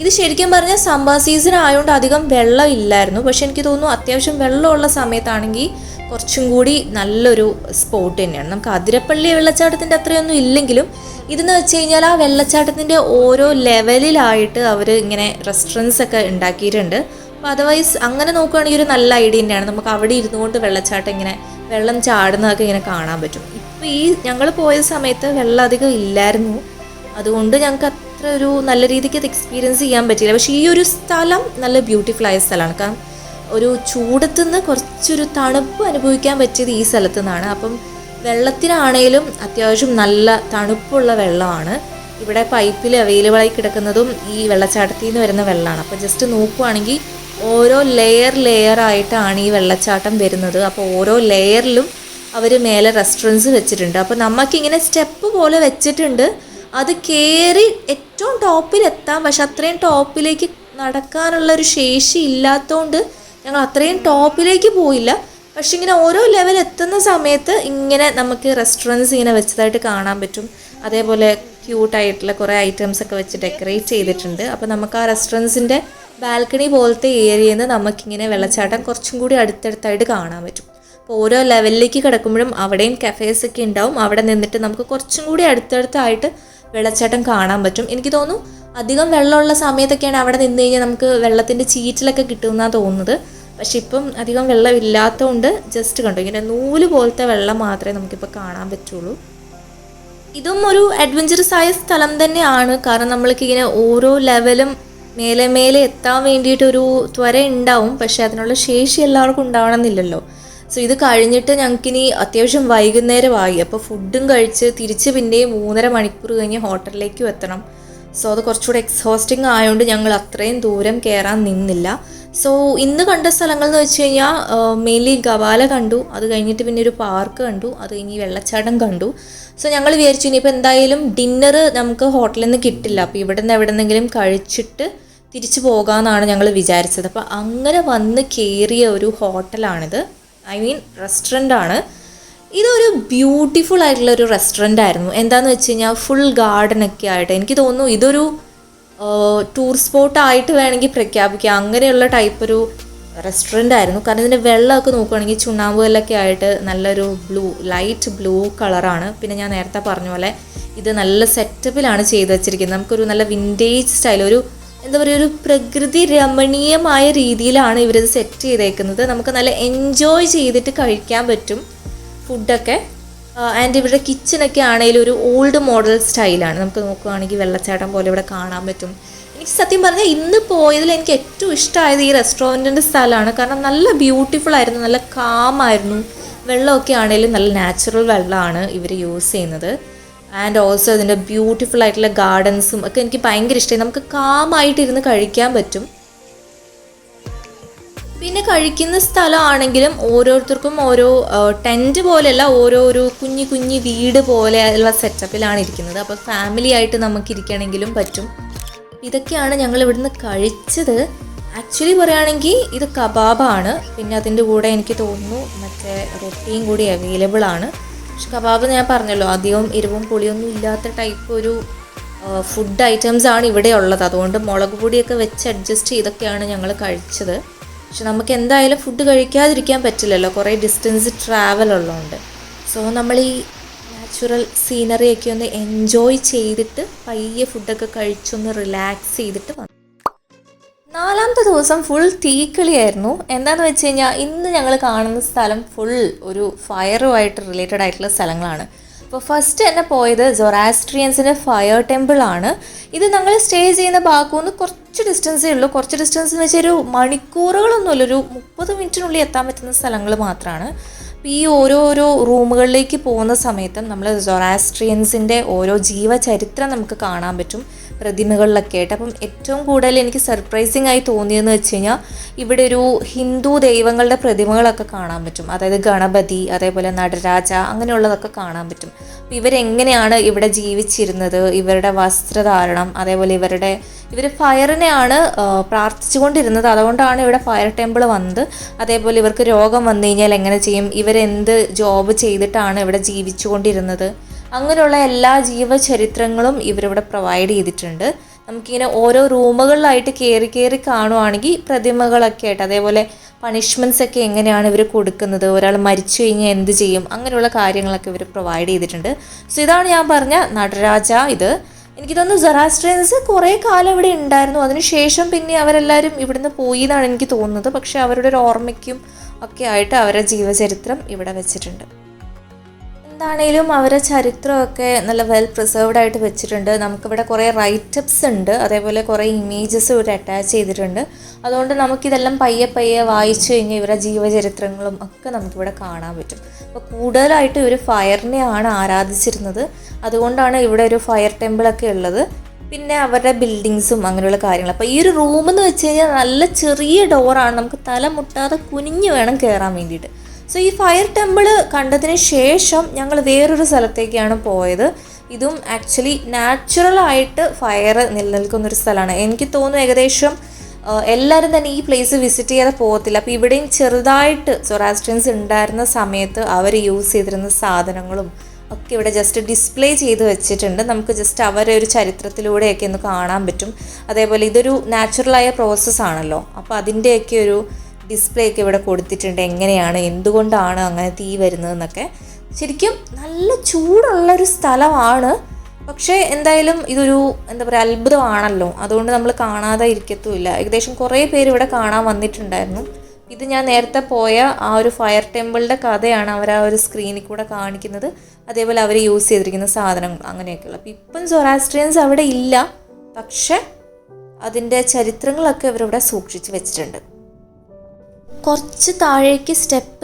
ഇത് ശരിക്കും പറഞ്ഞാൽ സമ്മർ സീസൺ ആയതുകൊണ്ട് അധികം വെള്ളം ഇല്ലായിരുന്നു. പക്ഷെ എനിക്ക് തോന്നുന്നു അത്യാവശ്യം വെള്ളമുള്ള സമയത്താണെങ്കിൽ കുറച്ചും കൂടി നല്ലൊരു സ്പോട്ട് തന്നെയാണ്. നമുക്ക് അതിരപ്പള്ളി വെള്ളച്ചാട്ടത്തിൻ്റെ അത്രയൊന്നും ഇല്ലെങ്കിലും ഇതെന്ന് വെച്ച് കഴിഞ്ഞാൽ ആ വെള്ളച്ചാട്ടത്തിൻ്റെ ഓരോ ലെവലിലായിട്ട് അവർ ഇങ്ങനെ റെസ്റ്റോറൻറ്റ്സ് ഒക്കെ ഉണ്ടാക്കിയിട്ടുണ്ട്. അപ്പോൾ അതർവൈസ് അങ്ങനെ നോക്കുകയാണെങ്കിൽ ഒരു നല്ല ഐഡിയ തന്നെയാണ്. നമുക്ക് അവിടെ ഇരുന്നുകൊണ്ട് വെള്ളച്ചാട്ടം ഇങ്ങനെ വെള്ളം ചാടുന്നതൊക്കെ ഇങ്ങനെ കാണാൻ പറ്റും. ഇപ്പോൾ ഈ ഞങ്ങൾ പോയ സമയത്ത് വെള്ളം അധികം ഇല്ലായിരുന്നു, അതുകൊണ്ട് ഞങ്ങൾക്ക് അത്ര ഒരു നല്ല രീതിക്ക് അത് എക്സ്പീരിയൻസ് ചെയ്യാൻ പറ്റിയില്ല. പക്ഷേ ഈ ഒരു സ്ഥലം നല്ല ബ്യൂട്ടിഫുൾ ആയ സ്ഥലമാണ്. കാരണം ഒരു ചൂടത്തു നിന്ന് കുറച്ചൊരു തണുപ്പ് അനുഭവിക്കാൻ പറ്റിയത് ഈ സ്ഥലത്തു നിന്നാണ്. അപ്പം വെള്ളത്തിനാണേലും അത്യാവശ്യം നല്ല തണുപ്പുള്ള വെള്ളമാണ്. ഇവിടെ പൈപ്പിൽ അവൈലബിൾ ആയി കിടക്കുന്നതും ഈ വെള്ളച്ചാട്ടത്തിൽ നിന്ന് വരുന്ന വെള്ളമാണ്. അപ്പോൾ ജസ്റ്റ് നോക്കുവാണെങ്കിൽ ഓരോ ലെയർ ആയിട്ടാണ് ഈ വെള്ളച്ചാട്ടം വരുന്നത്. അപ്പോൾ ഓരോ ലെയറിലും അവർ മേലെ റെസ്റ്റോറൻറ്റ്സ് വെച്ചിട്ടുണ്ട്. അപ്പോൾ നമുക്കിങ്ങനെ സ്റ്റെപ്പ് പോലെ വെച്ചിട്ടുണ്ട്. അത് കയറി ഏറ്റവും ടോപ്പിലെത്താം, പക്ഷെ അത്രയും ടോപ്പിലേക്ക് നടക്കാനുള്ളൊരു ശേഷി ഇല്ലാത്തതുകൊണ്ട് ഞങ്ങൾ അത്രയും ടോപ്പിലേക്ക് പോയില്ല. പക്ഷെ ഇങ്ങനെ ഓരോ ലെവൽ എത്തുന്ന സമയത്ത് ഇങ്ങനെ നമുക്ക് റെസ്റ്റോറൻറ്റ്സ് ഇങ്ങനെ വെച്ചതായിട്ട് കാണാൻ പറ്റും. അതേപോലെ ക്യൂട്ടായിട്ടുള്ള കുറേ ഐറ്റംസ് ഒക്കെ വെച്ച് ഡെക്കറേറ്റ് ചെയ്തിട്ടുണ്ട്. അപ്പോൾ നമുക്ക് ആ റെസ്റ്റോറൻറ്റ്സിൻ്റെ ബാൽക്കണി പോലത്തെ ഏരിയയിൽ നിന്ന് നമുക്കിങ്ങനെ വെള്ളച്ചാട്ടം കുറച്ചും കൂടി അടുത്തടുത്തായിട്ട് കാണാൻ പറ്റും. അപ്പോൾ ഓരോ ലെവലിലേക്ക് കിടക്കുമ്പോഴും അവിടെയും കഫേസൊക്കെ ഉണ്ടാവും. അവിടെ നിന്നിട്ട് നമുക്ക് കുറച്ചും കൂടി അടുത്തടുത്തായിട്ട് വെള്ളച്ചാട്ടം കാണാൻ പറ്റും. എനിക്ക് തോന്നുന്നു അധികം വെള്ളമുള്ള സമയത്തൊക്കെയാണ് അവിടെ നിന്ന് കഴിഞ്ഞാൽ നമുക്ക് വെള്ളത്തിൻ്റെ ചീറ്റിലൊക്കെ കിട്ടുമെന്നാണ് തോന്നുന്നത്. പക്ഷെ ഇപ്പം അധികം വെള്ളം ഇല്ലാത്തതുകൊണ്ട് ജസ്റ്റ് കണ്ടു ഇങ്ങനെ നൂല് പോലത്തെ വെള്ളം മാത്രമേ നമുക്കിപ്പോൾ കാണാൻ പറ്റുള്ളൂ. ഇതും ഒരു അഡ്വഞ്ചറസ് ആയ സ്ഥലം തന്നെയാണ്. കാരണം നമ്മൾക്ക് ഇങ്ങനെ ഓരോ ലെവലും മേലെ മേലെ എത്താൻ വേണ്ടിയിട്ടൊരു ത്വര ഉണ്ടാവും. പക്ഷെ അതിനുള്ള ശേഷി എല്ലാവർക്കും ഉണ്ടാവണമെന്നില്ലല്ലോ. സോ ഇത് കഴിഞ്ഞിട്ട് ഞങ്ങൾക്കിനി അത്യാവശ്യം വൈകുന്നേരമായി. അപ്പോൾ ഫുഡും കഴിച്ച് തിരിച്ച് പിന്നെയും 3.5 മണിക്കൂർ കഴിഞ്ഞ് ഹോട്ടലിലേക്കും എത്തണം. സോ അത് കുറച്ചുകൂടെ എക്സോസ്റ്റിംഗ് ആയതുകൊണ്ട് ഞങ്ങൾ അത്രയും ദൂരം കയറാൻ നിന്നില്ല. സോ ഇന്ന് കണ്ട സ്ഥലങ്ങൾ എന്ന് വെച്ച് കഴിഞ്ഞാൽ മെയിൻലി ഗവാല കണ്ടു, അത് കഴിഞ്ഞിട്ട് പിന്നെ ഒരു പാർക്ക് കണ്ടു, അത് കഴിഞ്ഞ് വെള്ളച്ചാട്ടം കണ്ടു. സോ ഞങ്ങൾ വിചാരിച്ചു ഇനിയിപ്പോൾ എന്തായാലും ഡിന്നർ നമുക്ക് ഹോട്ടലിൽ നിന്ന് കിട്ടില്ല, അപ്പോൾ ഇവിടെ നിന്ന് എവിടെ നിന്നെങ്കിലും കഴിച്ചിട്ട് തിരിച്ചു പോകാമെന്നാണ് ഞങ്ങൾ വിചാരിച്ചത്. അപ്പോൾ അങ്ങനെ വന്ന് കയറിയ ഒരു ഹോട്ടലാണിത്, ഐ മീൻ റെസ്റ്റോറൻ്റാണ്. ഇതൊരു ബ്യൂട്ടിഫുൾ ആയിട്ടുള്ള ഒരു റെസ്റ്റോറൻ്റ് ആയിരുന്നു. എന്താണെന്ന് വെച്ച് കഴിഞ്ഞാൽ ഫുൾ ഗാർഡനൊക്കെ ആയിട്ട് എനിക്ക് തോന്നുന്നു ഇതൊരു ടൂർ സ്പോട്ടായിട്ട് വേണമെങ്കിൽ പ്രഖ്യാപിക്കാം. അങ്ങനെയുള്ള ടൈപ്പ് ഒരു റെസ്റ്റോറൻ്റ് ആയിരുന്നു. കാരണം ഇതിൻ്റെ വെള്ളമൊക്കെ നോക്കുകയാണെങ്കിൽ ചുണ്ണാമ്പ് കല്ലൊക്കെ ആയിട്ട് നല്ലൊരു ലൈറ്റ് ബ്ലൂ കളറാണ്. പിന്നെ ഞാൻ നേരത്തെ പറഞ്ഞ പോലെ ഇത് നല്ല സെറ്റപ്പിലാണ് ചെയ്ത് വെച്ചിരിക്കുന്നത്. നമുക്കൊരു നല്ല വിൻറ്റേജ് സ്റ്റൈൽ, ഒരു എന്താ പറയുക, ഒരു പ്രകൃതി രമണീയമായ രീതിയിലാണ് ഇവരിത് സെറ്റ് ചെയ്തേക്കുന്നത്. നമുക്ക് നല്ല എൻജോയ് ചെയ്തിട്ട് കഴിക്കാൻ പറ്റും ഫുഡൊക്കെ. ആൻഡ് ഇവിടെ കിച്ചണൊക്കെ ആണെങ്കിലും ഒരു ഓൾഡ് മോഡൽ സ്റ്റൈലാണ്. നമുക്ക് നോക്കുകയാണെങ്കിൽ വെള്ളച്ചാട്ടം പോലെ ഇവിടെ കാണാൻ പറ്റും. എനിക്ക് സത്യം പറഞ്ഞാൽ ഇന്ന് പോയതിൽ എനിക്ക് ഏറ്റവും ഇഷ്ടമായത് ഈ റെസ്റ്റോറൻറ്റിൻ്റെ സ്ഥലമാണ്. കാരണം നല്ല ബ്യൂട്ടിഫുൾ ആയിരുന്നു, നല്ല കാമായിരുന്നു. വെള്ളമൊക്കെ ആണെങ്കിലും നല്ല നാച്ചുറൽ വെള്ളമാണ് ഇവർ യൂസ് ചെയ്യുന്നത്. ആൻഡ് ഓൾസോ ഇതിൻ്റെ ബ്യൂട്ടിഫുൾ ആയിട്ടുള്ള ഗാർഡൻസും ഒക്കെ എനിക്ക് ഭയങ്കര ഇഷ്ടമായി. നമുക്ക് കാമായിട്ടിരുന്ന് കഴിക്കാൻ പറ്റും. പിന്നെ കഴിക്കുന്ന സ്ഥലമാണെങ്കിലും ഓരോരുത്തർക്കും ഓരോ ടെൻറ്റ് പോലെയല്ല, ഓരോ കുഞ്ഞി കുഞ്ഞി വീട് പോലെയുള്ള സെറ്റപ്പിലാണ് ഇരിക്കുന്നത്. അപ്പോൾ ഫാമിലി ആയിട്ട് നമുക്ക് ഇരിക്കണമെങ്കിലും പറ്റും. ഇതൊക്കെയാണ് ഞങ്ങൾ ഇവിടുന്ന് കഴിച്ചത്. ആക്ച്വലി പറയുകയാണെങ്കിൽ ഇത് കബാബാണ്. പിന്നെ അതിൻ്റെ കൂടെ എനിക്ക് തോന്നുന്നു മറ്റേ റൊട്ടിയും കൂടി അവൈലബിൾ ആണ്. പക്ഷെ കബാബ് ഞാൻ പറഞ്ഞല്ലോ അധികം എരിവും പുളിയൊന്നും ഇല്ലാത്ത ടൈപ്പ് ഒരു ഫുഡ് ഐറ്റംസ് ആണ് ഇവിടെ ഉള്ളത്. അതുകൊണ്ട് മുളക് പൊടിയൊക്കെ വെച്ച് അഡ്ജസ്റ്റ് ചെയ്തൊക്കെയാണ് ഞങ്ങൾ കഴിച്ചത്. പക്ഷെ നമുക്ക് എന്തായാലും ഫുഡ് കഴിക്കാതിരിക്കാൻ പറ്റില്ലല്ലോ, കുറേ ഡിസ്റ്റൻസ് ട്രാവൽ ഉള്ളതുകൊണ്ട്. സോ നമ്മൾ ഈ നാച്ചുറൽ സീനറിയൊക്കെ ഒന്ന് എൻജോയ് ചെയ്തിട്ട് പയ്യെ ഫുഡൊക്കെ കഴിച്ചൊന്ന് റിലാക്സ് ചെയ്തിട്ട് വന്നു. 4ാമത്തെ ദിവസം ഫുൾ തീക്കളിയായിരുന്നു. എന്താണെന്ന് വെച്ച് കഴിഞ്ഞാൽ ഇന്ന് ഞങ്ങൾ കാണുന്ന സ്ഥലം ഫുൾ ഒരു ഫയറുമായിട്ട് റിലേറ്റഡ് ആയിട്ടുള്ള സ്ഥലങ്ങളാണ്. അപ്പോൾ ഫസ്റ്റ് തന്നെ പോയത് സൊറാസ്ട്രിയൻസിൻ്റെ ഫയർ ടെമ്പിൾ ആണ്. ഇത് ഞങ്ങൾ സ്റ്റേ ചെയ്യുന്ന ഭാഗത്തു നിന്ന് കുറച്ച് ഡിസ്റ്റൻസേ ഉള്ളൂ. കുറച്ച് ഡിസ്റ്റൻസ് എന്ന് വെച്ചാൽ ഒരു മണിക്കൂറുകളൊന്നുമില്ല, ഒരു 30 മിനിറ്റിനുള്ളിൽ എത്താൻ പറ്റുന്ന സ്ഥലങ്ങൾ മാത്രമാണ്. അപ്പോൾ ഈ ഓരോരോ റൂമുകളിലേക്ക് പോകുന്ന സമയത്തും നമ്മൾ സൊറാസ്ട്രിയൻസിൻ്റെ ഓരോ ജീവചരിത്രം നമുക്ക് കാണാൻ പറ്റും പ്രതിമകളിലൊക്കെ ആയിട്ട്. അപ്പം ഏറ്റവും കൂടുതൽ എനിക്ക് സർപ്രൈസിങ് ആയി തോന്നിയതെന്ന് വെച്ച് കഴിഞ്ഞാൽ ഇവിടെ ഒരു ഹിന്ദു ദൈവങ്ങളുടെ പ്രതിമകളൊക്കെ കാണാൻ പറ്റും. അതായത് ഗണപതി, അതേപോലെ നടരാജ, അങ്ങനെയുള്ളതൊക്കെ കാണാൻ പറ്റും. അപ്പോൾ ഇവരെങ്ങനെയാണ് ഇവിടെ ജീവിച്ചിരുന്നത്, ഇവരുടെ വസ്ത്രധാരണം, അതേപോലെ ഇവർ ഫയറിനെയാണ് പ്രാർത്ഥിച്ചുകൊണ്ടിരുന്നത്. അതുകൊണ്ടാണ് ഇവിടെ ഫയർ ടെമ്പിൾ വന്നത്. അതേപോലെ ഇവർക്ക് രോഗം വന്നു കഴിഞ്ഞാൽ എങ്ങനെ ചെയ്യും, ഇവരെന്ത് ജോബ് ചെയ്തിട്ടാണ് ഇവിടെ ജീവിച്ചുകൊണ്ടിരുന്നത്, അങ്ങനെയുള്ള എല്ലാ ജീവചരിത്രങ്ങളും ഇവരിവിടെ പ്രൊവൈഡ് ചെയ്തിട്ടുണ്ട്. നമുക്കിങ്ങനെ ഓരോ റൂമുകളിലായിട്ട് കയറി കാണുവാണെങ്കിൽ പ്രതിമകളൊക്കെ ആയിട്ട്, അതേപോലെ പണിഷ്മെൻറ്റ്സ് ഒക്കെ എങ്ങനെയാണ് ഇവർ കൊടുക്കുന്നത്, ഒരാൾ മരിച്ചു കഴിഞ്ഞാൽ എന്ത് ചെയ്യും, അങ്ങനെയുള്ള കാര്യങ്ങളൊക്കെ ഇവർ പ്രൊവൈഡ് ചെയ്തിട്ടുണ്ട്. സോ ഇതാണ് ഞാൻ പറഞ്ഞ നടരാജ. ഇത് എനിക്ക് തോന്നുന്നു സൊറാസ്ട്രിയൻസ് കുറേ കാലം ഇവിടെ ഉണ്ടായിരുന്നു. അതിനുശേഷം പിന്നെ അവരെല്ലാവരും ഇവിടുന്ന് പോയി എന്നാണ് എനിക്ക് തോന്നുന്നത്. പക്ഷേ അവരുടെ ഒരു ഓർമ്മയ്ക്കും ഒക്കെ ആയിട്ട് അവരുടെ ജീവചരിത്രം ഇവിടെ വെച്ചിട്ടുണ്ട്. എന്താണേലും അവരുടെ ചരിത്രമൊക്കെ നല്ല വെൽ പ്രിസർവ്ഡ് ആയിട്ട് വെച്ചിട്ടുണ്ട്. നമുക്കിവിടെ കുറേ റൈറ്റപ്സ് ഉണ്ട്, അതേപോലെ കുറേ ഇമേജസ് ഇവിടെ അറ്റാച്ച് ചെയ്തിട്ടുണ്ട്. അതുകൊണ്ട് നമുക്കിതെല്ലാം പയ്യെ വായിച്ചു കഴിഞ്ഞാൽ ഇവരുടെ ജീവചരിത്രങ്ങളും ഒക്കെ നമുക്കിവിടെ കാണാൻ പറ്റും. അപ്പോൾ കൂടുതലായിട്ട് ഇവർ ഫയറിനെയാണ് ആരാധിച്ചിരുന്നത്. അതുകൊണ്ടാണ് ഇവിടെ ഒരു ഫയർ ടെമ്പിളൊക്കെ ഉള്ളത്. പിന്നെ അവരുടെ ബിൽഡിങ്സും അങ്ങനെയുള്ള കാര്യങ്ങൾ. അപ്പോൾ ഈ ഒരു റൂമെന്ന് വെച്ച് കഴിഞ്ഞാൽ നല്ല ചെറിയ ഡോറാണ്, നമുക്ക് തല മുട്ടാതെ കുനിഞ്ഞ് വേണം കയറാൻ വേണ്ടിയിട്ട്. സോ ഈ ഫയർ ടെമ്പിൾ കണ്ടതിന് ശേഷം ഞങ്ങൾ വേറൊരു സ്ഥലത്തേക്കാണ് പോയത്. ഇതും ആക്ച്വലി നാച്ചുറലായിട്ട് ഫയർ നിലനിൽക്കുന്നൊരു സ്ഥലമാണ്. എനിക്ക് തോന്നുന്നു ഏകദേശം എല്ലാവരും തന്നെ ഈ പ്ലേസ് വിസിറ്റ് ചെയ്യാതെ പോകത്തില്ല. അപ്പോൾ ഇവിടെയും ചെറുതായിട്ട് സൊറാസ്ട്രിയൻസ് ഉണ്ടായിരുന്ന സമയത്ത് അവർ യൂസ് ചെയ്തിരുന്ന സാധനങ്ങളും ഒക്കെ ഇവിടെ ജസ്റ്റ് ഡിസ്പ്ലേ ചെയ്ത് വെച്ചിട്ടുണ്ട്. നമുക്ക് ജസ്റ്റ് അവരെ ഒരു ചരിത്രത്തിലൂടെയൊക്കെ ഒന്ന് കാണാൻ പറ്റും. അതേപോലെ ഇതൊരു നാച്ചുറലായ പ്രോസസ്സാണല്ലോ, അപ്പോൾ അതിൻ്റെയൊക്കെ ഒരു ഡിസ്പ്ലേ ഒക്കെ ഇവിടെ കൊടുത്തിട്ടുണ്ട്. എങ്ങനെയാണ്, എന്തുകൊണ്ടാണ് അങ്ങനെ തീ വരുന്നതെന്നൊക്കെ. ശരിക്കും നല്ല ചൂടുള്ളൊരു സ്ഥലമാണ്. പക്ഷേ എന്തായാലും ഇതൊരു അത്ഭുതമാണല്ലോ. അതുകൊണ്ട് നമ്മൾ കാണാതെ ഇരിക്കത്തുമില്ല. ഏകദേശം കുറേ പേര് ഇവിടെ കാണാൻ വന്നിട്ടുണ്ടായിരുന്നു. ഇത് ഞാൻ നേരത്തെ പോയ ആ ഒരു ഫയർ ടെമ്പിളിൻ്റെ കഥയാണ് അവർ ആ ഒരു സ്ക്രീനിൽ കൂടെ കാണിക്കുന്നത്. അതേപോലെ അവർ യൂസ് ചെയ്തിരിക്കുന്ന സാധനങ്ങൾ അങ്ങനെയൊക്കെയുള്ള. അപ്പോൾ ഇപ്പം സൊറാസ്ട്രിയൻസ് അവിടെ ഇല്ല, പക്ഷെ അതിൻ്റെ ചരിത്രങ്ങളൊക്കെ ഇവരിവിടെ സൂക്ഷിച്ച് വെച്ചിട്ടുണ്ട്. കുറച്ച് താഴേക്ക്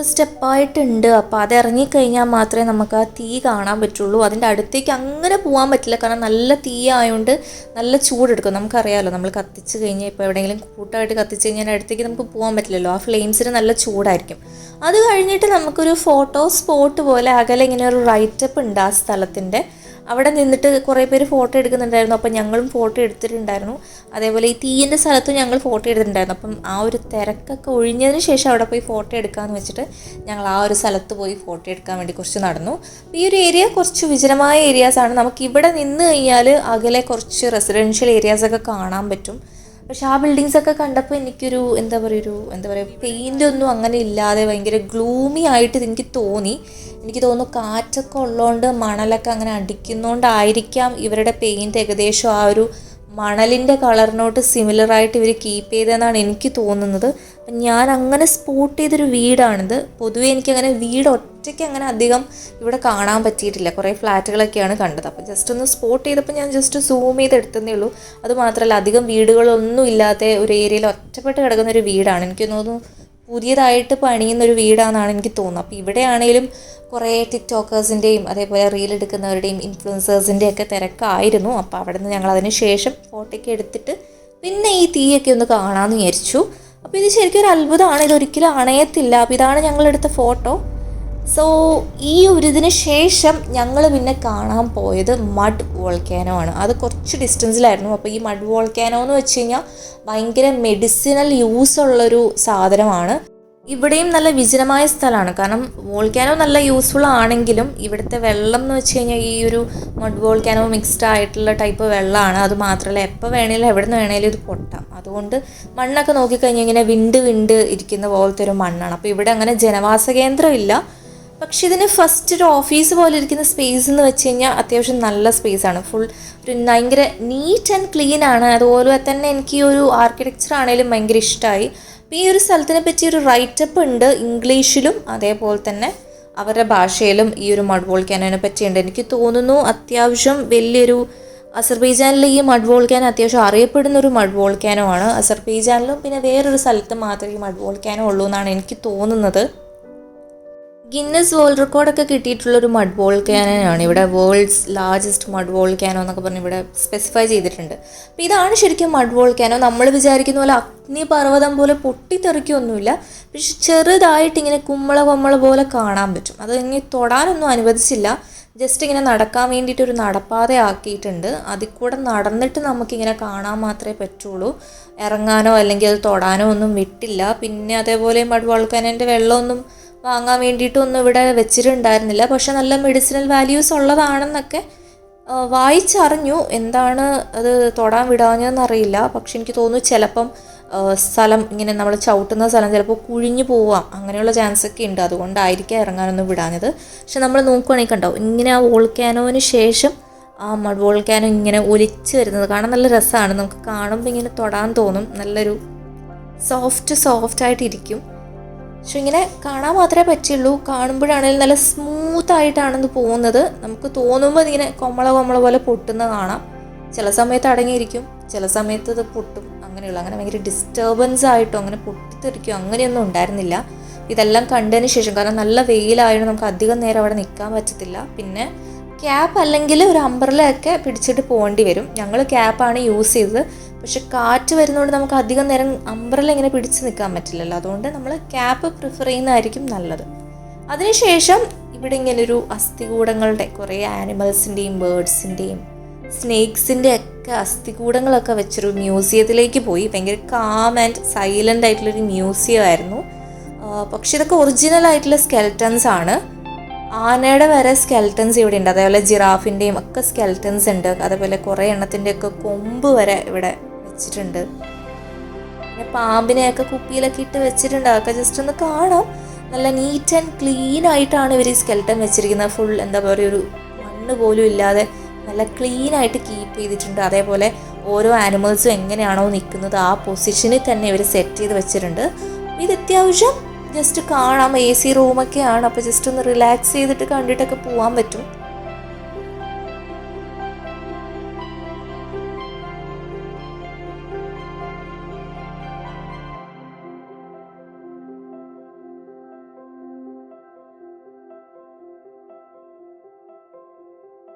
സ്റ്റെപ്പായിട്ടുണ്ട്. അപ്പോൾ അത് ഇറങ്ങിക്കഴിഞ്ഞാൽ മാത്രമേ നമുക്ക് ആ തീ കാണാൻ പറ്റുള്ളൂ. അതിൻ്റെ അടുത്തേക്ക് അങ്ങനെ പോകാൻ പറ്റില്ല, കാരണം നല്ല തീ ആയതുകൊണ്ട് നല്ല ചൂടെടുക്കും. നമുക്കറിയാമല്ലോ, നമ്മൾ കത്തിച്ച് കഴിഞ്ഞാൽ ഇപ്പോൾ എവിടെയെങ്കിലും കൂട്ടമായിട്ട് കത്തിച്ച് കഴിഞ്ഞാൽ അടുത്തേക്ക് നമുക്ക് പോകാൻ പറ്റില്ലല്ലോ, ആ ഫ്ലെയിംസിന് നല്ല ചൂടായിരിക്കും. അത് കഴിഞ്ഞിട്ട് നമുക്കൊരു ഫോട്ടോ സ്പോട്ട് പോലെ അകലെ ഇങ്ങനെ ഒരു റൈറ്റപ്പ് ഉണ്ട് ആ സ്ഥലത്തിൻ്റെ. അവിടെ നിന്നിട്ട് കുറേ പേര് ഫോട്ടോ എടുക്കുന്നുണ്ടായിരുന്നു. അപ്പം ഞങ്ങളും ഫോട്ടോ എടുത്തിട്ടുണ്ടായിരുന്നു. അതേപോലെ ഈ തീയിൻ്റെ സ്ഥലത്തും ഞങ്ങൾ ഫോട്ടോ എടുത്തിട്ടുണ്ടായിരുന്നു. അപ്പം ആ ഒരു തിരക്കൊക്കെ ഒഴിഞ്ഞതിന് ശേഷം അവിടെ പോയി ഫോട്ടോ എടുക്കാമെന്ന് വെച്ചിട്ട് ഞങ്ങൾ ആ ഒരു സ്ഥലത്ത് പോയി ഫോട്ടോ എടുക്കാൻ വേണ്ടി കുറച്ച് നടന്നു. ഈ ഒരു ഏരിയ കുറച്ച് വിജനമായ ഏരിയാസാണ്. നമുക്കിവിടെ നിന്ന് കഴിഞ്ഞാൽ അകലെ കുറച്ച് റെസിഡൻഷ്യൽ ഏരിയാസൊക്കെ കാണാൻ പറ്റും. പക്ഷെ ആ ബിൽഡിങ്സൊക്കെ കണ്ടപ്പോൾ എനിക്കൊരു എന്താ പറയുക പെയിൻ്റ് ഒന്നും അങ്ങനെ ഇല്ലാതെ ഭയങ്കര ഗ്ലൂമി ആയിട്ട് എനിക്ക് തോന്നി. എനിക്ക് തോന്നുന്നു കാറ്റൊക്കെ ഉള്ളതുകൊണ്ട് മണലൊക്കെ അങ്ങനെ അടിക്കുന്നതുകൊണ്ടായിരിക്കാം ഇവരുടെ പെയിൻറ്റ് ഏകദേശം ആ ഒരു മണലിൻ്റെ കളറിനോട്ട് സിമിലറായിട്ട് ഇവർ കീപ്പ് ചെയ്തതെന്നാണ് എനിക്ക് തോന്നുന്നത്. അപ്പം ഞാൻ അങ്ങനെ സ്പോട്ട് ചെയ്തൊരു വീടാണിത്. പൊതുവേ എനിക്കങ്ങനെ വീട് ഒറ്റയ്ക്ക് അങ്ങനെ അധികം ഇവിടെ കാണാൻ പറ്റിയിട്ടില്ല. കുറേ ഫ്ലാറ്റുകളൊക്കെയാണ് കണ്ടത്. അപ്പോൾ ജസ്റ്റ് ഒന്ന് സ്പോട്ട് ചെയ്തപ്പോൾ ഞാൻ ജസ്റ്റ് സൂം ചെയ്തെടുത്തതേ ഉള്ളൂ. അതുമാത്രമല്ല, അധികം വീടുകളൊന്നും ഇല്ലാത്ത ഒരു ഏരിയയിൽ ഒറ്റപ്പെട്ട് കിടക്കുന്ന ഒരു വീടാണ്. എനിക്ക് തോന്നുന്നു പുതിയതായിട്ട് പണിയുന്നൊരു വീടാണെന്നാണ് എനിക്ക് തോന്നുന്നത്. അപ്പോൾ ഇവിടെയാണെങ്കിലും കുറേ ടിക്ടോക്കേഴ്സിൻ്റെയും അതേപോലെ റീൽ എടുക്കുന്നവരുടെയും ഇൻഫ്ലുവൻസേഴ്സിൻ്റെയൊക്കെ തിരക്കായിരുന്നു. അപ്പോൾ അവിടെ നിന്ന് ഞങ്ങൾ അതിന് ശേഷം ഫോട്ടോയ്ക്ക് എടുത്തിട്ട് പിന്നെ ഈ തീയൊക്കെ ഒന്ന് കാണാമെന്ന് വിചാരിച്ചു. അപ്പോൾ ഇത് ശരിക്കും ഒരു അത്ഭുതമാണ്, ഇതൊരിക്കലും അണയത്തില്ല. അപ്പോൾ ഇതാണ് ഞങ്ങളെടുത്ത ഫോട്ടോ. സോ ഈ ഒരു ഇതിന് ശേഷം ഞങ്ങൾ പിന്നെ കാണാൻ പോയത് മഡ് വോൾക്കാനോ ആണ്. അത് കുറച്ച് ഡിസ്റ്റൻസിലായിരുന്നു. അപ്പോൾ ഈ മഡ് വോൾക്കാനോ എന്ന് വെച്ച് കഴിഞ്ഞാൽ ഭയങ്കര മെഡിസിനൽ യൂസ് ഉള്ളൊരു സാധനമാണ്. ഇവിടെയും നല്ല വിജനമായ സ്ഥലമാണ്. കാരണം വോൾക്കാനോ നല്ല യൂസ്ഫുൾ ആണെങ്കിലും ഇവിടുത്തെ വെള്ളം എന്ന് വെച്ച് കഴിഞ്ഞാൽ ഈ ഒരു മഡ് വോൾക്കാനോ മിക്സ്ഡ് ആയിട്ടുള്ള ടൈപ്പ് വെള്ളമാണ്. അത് മാത്രമല്ല, എപ്പോൾ വേണേലും എവിടെ നിന്ന് വേണേലും ഇത് പൊട്ടാം. അതുകൊണ്ട് മണ്ണൊക്കെ നോക്കിക്കഴിഞ്ഞാൽ ഇങ്ങനെ വിണ്ട് ഇരിക്കുന്ന പോലത്തെ ഒരു മണ്ണാണ്. അപ്പോൾ ഇവിടെ അങ്ങനെ ജനവാസ കേന്ദ്രമില്ല. പക്ഷെ ഇതിന് ഫസ്റ്റ് ഒരു ഓഫീസ് പോലെ ഇരിക്കുന്ന സ്പേസ് എന്ന് വെച്ച് കഴിഞ്ഞാൽ അത്യാവശ്യം നല്ല സ്പേസാണ്. ഫുൾ ഒരു ഭയങ്കര നീറ്റ് ആൻഡ് ക്ലീൻ ആണ്. അതുപോലെ തന്നെ എനിക്ക് ഈ ഒരു ആർക്കിടെക്ചർ ആണെങ്കിലും ഭയങ്കര ഇഷ്ടമായി. അപ്പോൾ ഈ ഒരു സ്ഥലത്തിനെ പറ്റി ഒരു റൈറ്റപ്പ് ഉണ്ട് ഇംഗ്ലീഷിലും അതേപോലെ തന്നെ അവരുടെ ഭാഷയിലും ഈ ഒരു മഡ് വോൾക്കാനോനെ പറ്റിയുണ്ട്. എനിക്ക് തോന്നുന്നു അത്യാവശ്യം വലിയൊരു അസർബൈജാനിലെ ഈ മഡ് വോൾക്കാനോ അത്യാവശ്യം അറിയപ്പെടുന്ന ഒരു മഡ് വോൾക്കാനോ ആണ്. അസർബൈജാനിലും പിന്നെ വേറൊരു സ്ഥലത്ത് മാത്രമേ ഈ മഡ് വോൾക്കാനോ ഉള്ളൂ എന്നാണ് എനിക്ക് തോന്നുന്നത്. ഗിന്നസ് വേൾഡ് റെക്കോർഡൊക്കെ കിട്ടിയിട്ടുള്ളൊരു മഡ് വോൾക്കാനോയാണ്. ഇവിടെ വേൾഡ്സ് ലാർജസ്റ്റ് മഡ് വോൾക്കാനോ എന്നൊക്കെ പറഞ്ഞ് ഇവിടെ സ്പെസിഫൈ ചെയ്തിട്ടുണ്ട്. അപ്പോൾ ഇതാണ് ശരിക്കും മഡ് വോൾക്കാനോ. നമ്മൾ വിചാരിക്കുന്ന പോലെ അഗ്നിപർവ്വതം പോലെ പൊട്ടിത്തെറിക്കൊന്നുമില്ല. പക്ഷെ ചെറുതായിട്ട് ഇങ്ങനെ കുമ്മള പോലെ കാണാൻ പറ്റും. അത് ഇങ്ങനെ തൊടാനൊന്നും അനുവദിച്ചില്ല. ജസ്റ്റ് ഇങ്ങനെ നടക്കാൻ വേണ്ടിയിട്ട് ഒരു നടപ്പാത ആക്കിയിട്ടുണ്ട്. അതിൽ കൂടെ നടന്നിട്ട് നമുക്കിങ്ങനെ കാണാൻ മാത്രമേ പറ്റുള്ളൂ. ഇറങ്ങാനോ അല്ലെങ്കിൽ അത് തൊടാനോ ഒന്നും വിട്ടില്ല. പിന്നെ അതേപോലെ മഡ് വോൾക്കാനോൻ്റെ വെള്ളമൊന്നും വാങ്ങാൻ വേണ്ടിയിട്ടൊന്നും ഇവിടെ വെച്ചിട്ടുണ്ടായിരുന്നില്ല. പക്ഷെ നല്ല മെഡിസിനൽ വാല്യൂസ് ഉള്ളതാണെന്നൊക്കെ വായിച്ചറിഞ്ഞു. എന്താണ് അത് തൊടാൻ വിടാഞ്ഞതെന്നറിയില്ല. പക്ഷെ എനിക്ക് തോന്നുന്നു ചിലപ്പം സ്ഥലം ഇങ്ങനെ നമ്മൾ ചവിട്ടുന്ന സ്ഥലം ചിലപ്പോൾ കുഴിഞ്ഞു പോവാം, അങ്ങനെയുള്ള ചാൻസൊക്കെ ഉണ്ട്. അതുകൊണ്ടായിരിക്കാം ഇറങ്ങാനൊന്നും വിടാഞ്ഞത്. പക്ഷെ നമ്മൾ നോക്കുകയാണെങ്കിൽ കണ്ടോ, ഇങ്ങനെ ആ വോൾക്കാനോന് ശേഷം ആ മഡ് വോൾക്കാനോ ഇങ്ങനെ ഒലിച്ച് വരുന്നത് കാണാൻ നല്ല രസമാണ്. നമുക്ക് കാണുമ്പോൾ ഇങ്ങനെ തൊടാൻ തോന്നും. നല്ലൊരു സോഫ്റ്റായിട്ടിരിക്കും. പക്ഷെ ഇങ്ങനെ കാണാൻ മാത്രമേ പറ്റുള്ളൂ. കാണുമ്പോഴാണെങ്കിലും നല്ല സ്മൂത്തായിട്ടാണെന്ന് പോകുന്നത്. നമുക്ക് തോന്നുമ്പോൾ ഇതിങ്ങനെ കൊമ്മള പോലെ പൊട്ടുന്ന കാണാം. ചില സമയത്ത് അടങ്ങിയിരിക്കും, ചില സമയത്ത് ഇത് പൊട്ടും. അങ്ങനെ ഭയങ്കര ഡിസ്റ്റർബൻസ് ആയിട്ടോ അങ്ങനെ പൊട്ടിത്തെറിക്കും അങ്ങനെയൊന്നും ഉണ്ടായിരുന്നില്ല. ഇതെല്ലാം കണ്ടതിന് ശേഷം, കാരണം നല്ല വെയിലായതുകൊണ്ട് നമുക്ക് അധികം നേരം അവിടെ നിൽക്കാൻ പറ്റത്തില്ല. പിന്നെ ക്യാപ്പ് അല്ലെങ്കിൽ ഒരു അംബ്രലയൊക്കെ പിടിച്ചിട്ട് പോകേണ്ടി വരും. ഞങ്ങൾ ക്യാപ്പാണ് യൂസ് ചെയ്തത്. പക്ഷെ കാറ്റ് വരുന്നതുകൊണ്ട് നമുക്ക് അധികം നേരം അംബ്രല ഇങ്ങനെ പിടിച്ച് നിൽക്കാൻ പറ്റില്ലല്ലോ. അതുകൊണ്ട് നമ്മൾ ക്യാപ്പ് പ്രിഫർ ചെയ്യുന്നതായിരിക്കും നല്ലത്. അതിനുശേഷം ഇവിടെ ഇങ്ങനൊരു അസ്ഥികൂടങ്ങളുടെ കുറേ ആനിമൽസിൻ്റെയും ബേർഡ്സിൻ്റെയും സ്നേക്സിൻ്റെ ഒക്കെ അസ്ഥികൂടങ്ങളൊക്കെ വെച്ചൊരു മ്യൂസിയത്തിലേക്ക് പോയി. ഭയങ്കര കാം ആൻഡ് സൈലൻ്റ് ആയിട്ടുള്ളൊരു മ്യൂസിയം ആയിരുന്നു. പക്ഷെ ഇതൊക്കെ ഒറിജിനൽ ആയിട്ടുള്ള സ്കെൽറ്റൻസ് ആണ്. ആനയുടെ വരെ സ്കെൽറ്റൻസ് ഇവിടെ ഉണ്ട്. അതേപോലെ ജിറാഫിൻ്റെയും ഒക്കെ സ്കെൽറ്റൻസ് ഉണ്ട്. അതേപോലെ കുറേ എണ്ണത്തിൻ്റെയൊക്കെ കൊമ്പ് വരെ ഇവിടെ വെച്ചിട്ടുണ്ട്. പിന്നെ പാമ്പിനെയൊക്കെ കുപ്പിയിലൊക്കെ ഇട്ട് വെച്ചിട്ടുണ്ട്. അതൊക്കെ ജസ്റ്റ് ഒന്ന് കാണാം. നല്ല നീറ്റ് ആൻഡ് ക്ലീൻ ആയിട്ടാണ് ഇവർ ഈ സ്കെൽറ്റൻ വെച്ചിരിക്കുന്നത്. ഫുൾ എന്താ പറയുക, ഒരു മണ്ണ് പോലും ഇല്ലാതെ നല്ല ക്ലീൻ ആയിട്ട് കീപ്പ് ചെയ്തിട്ടുണ്ട്. അതേപോലെ ഓരോ ആനിമൽസും എങ്ങനെയാണോ നിൽക്കുന്നത് ആ പൊസിഷനിൽ തന്നെ ഇവർ സെറ്റ് ചെയ്ത് വെച്ചിട്ടുണ്ട്. ഇത് അത്യാവശ്യം ജസ്റ്റ് കാണാം, AC റൂമൊക്കെയാണ്. അപ്പോൾ ജസ്റ്റ് ഒന്ന് റിലാക്സ് ചെയ്തിട്ട് കണ്ടിട്ടൊക്കെ പോകാൻ പറ്റും.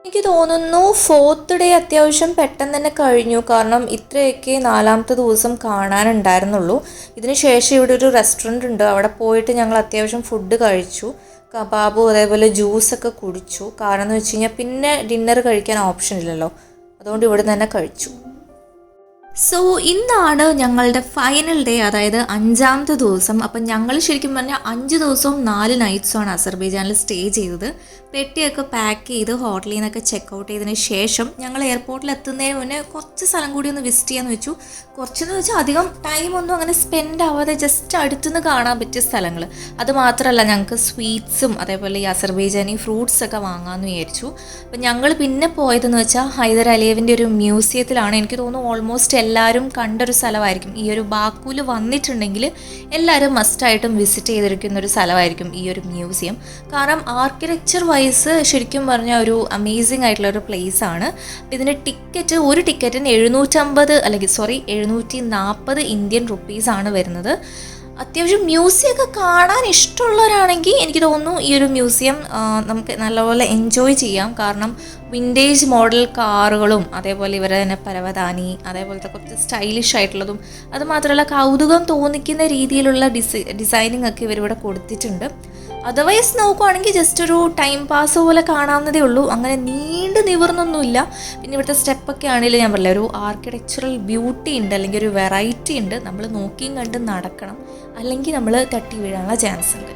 എനിക്ക് തോന്നുന്നു 4th ഡേ അത്യാവശ്യം പെട്ടെന്ന് തന്നെ കഴിഞ്ഞു. കാരണം ഇത്രയൊക്കെ 4ാമത്തെ ദിവസം കാണാനുണ്ടായിരുന്നുള്ളൂ. ഇതിന് ശേഷം ഇവിടെ ഒരു റെസ്റ്റോറൻറ്റ് ഉണ്ട്, അവിടെ പോയിട്ട് ഞങ്ങൾ അത്യാവശ്യം ഫുഡ് കഴിച്ചു. കബാബും അതേപോലെ ജ്യൂസൊക്കെ കുടിച്ചു. കാരണം എന്ന് വെച്ച് കഴിഞ്ഞാൽ പിന്നെ ഡിന്നർ കഴിക്കാൻ ഓപ്ഷൻ ഇല്ലല്ലോ, അതുകൊണ്ട് ഇവിടെ തന്നെ കഴിച്ചു. സോ ഇന്നാണ് ഞങ്ങളുടെ ഫൈനൽ ഡേ, അതായത് 5ാമത്തെ ദിവസം. അപ്പം ഞങ്ങൾ ശരിക്കും പറഞ്ഞാൽ 5 ദിവസവും 4 നൈറ്റ്സുമാണ് അസർബൈജാനിൽ സ്റ്റേ ചെയ്തത്. പെട്ടിയൊക്കെ പാക്ക് ചെയ്ത് ഹോട്ടലിൽ നിന്നൊക്കെ ചെക്കൗട്ട് ചെയ്തതിന് ശേഷം ഞങ്ങൾ എയർപോർട്ടിൽ എത്തുന്നതിന് മുന്നേ കുറച്ച് സ്ഥലം കൂടി ഒന്ന് വിസിറ്റ് ചെയ്യാമെന്ന് വെച്ചു. കുറച്ചെന്ന് വെച്ചാൽ അധികം ടൈമൊന്നും അങ്ങനെ സ്പെൻഡ് ആവാതെ ജസ്റ്റ് അടുത്തുനിന്ന് കാണാൻ പറ്റിയ സ്ഥലങ്ങൾ. അത് മാത്രമല്ല, ഞങ്ങൾക്ക് സ്വീറ്റ്സും അതേപോലെ ഈ അസർബൈജാനി ഫ്രൂട്ട്സൊക്കെ വാങ്ങാമെന്ന് വിചാരിച്ചു. അപ്പം ഞങ്ങൾ പിന്നെ പോയതെന്ന് വെച്ചാൽ ഹൈദർ അലിയേവിൻ്റെ ഒരു മ്യൂസിയത്തിലാണ്. എനിക്ക് തോന്നുന്നു ഓൾമോസ്റ്റ് എല്ലാവരും കണ്ടൊരു സ്ഥലമായിരിക്കും. ഈ ഒരു ബാക്കുവിൽ വന്നിട്ടുണ്ടെങ്കിൽ എല്ലാവരും മസ്റ്റായിട്ടും വിസിറ്റ് ചെയ്തിരിക്കുന്ന ഒരു സ്ഥലമായിരിക്കും ഈ ഒരു മ്യൂസിയം. കാരണം ആർക്കിടെക്ചർ വൈസ് ശരിക്കും പറഞ്ഞാൽ ഒരു അമേസിങ് ആയിട്ടുള്ള ഒരു പ്ലേസ് ആണ്. ഇതിൻ്റെ ടിക്കറ്റ്, ഒരു ടിക്കറ്റിന് 740 ഇന്ത്യൻ റുപ്പീസാണ് വരുന്നത്. അത്യാവശ്യം മ്യൂസിയമൊക്കെ കാണാൻ ഇഷ്ടമുള്ളവരാണെങ്കിൽ എനിക്ക് തോന്നുന്നു ഈ ഒരു മ്യൂസിയം നമുക്ക് നല്ലപോലെ എൻജോയ് ചെയ്യാം. കാരണം വിൻറ്റേജ് മോഡൽ കാറുകളും അതേപോലെ ഇവരെ തന്നെ പരവതാനി, അതേപോലത്തെ കുറച്ച് സ്റ്റൈലിഷ് ആയിട്ടുള്ളതും, അതുമാത്രമല്ല കൗതുകം തോന്നിക്കുന്ന രീതിയിലുള്ള ഡിസൈനിങ് ഒക്കെ ഇവരിവിടെ കൊടുത്തിട്ടുണ്ട്. അതർവൈസ് നോക്കുവാണെങ്കിൽ ജസ്റ്റ് ഒരു ടൈം പാസ് പോലെ കാണാവുന്നതേ ഉള്ളൂ. അങ്ങനെ നീണ്ടു നിവർന്നൊന്നുമില്ല. പിന്നെ ഇവിടുത്തെ സ്റ്റെപ്പൊക്കെ ആണെങ്കിലും ഞാൻ പറയില്ല, ഒരു ആർക്കിടെക്ചറൽ ബ്യൂട്ടി ഉണ്ട്, അല്ലെങ്കിൽ ഒരു വെറൈറ്റി ഉണ്ട്. നമ്മൾ നോക്കിയും കണ്ട് നടക്കണം, അല്ലെങ്കിൽ നമ്മൾ തട്ടി വീഴാനുള്ള ചാൻസ് ഉണ്ട്.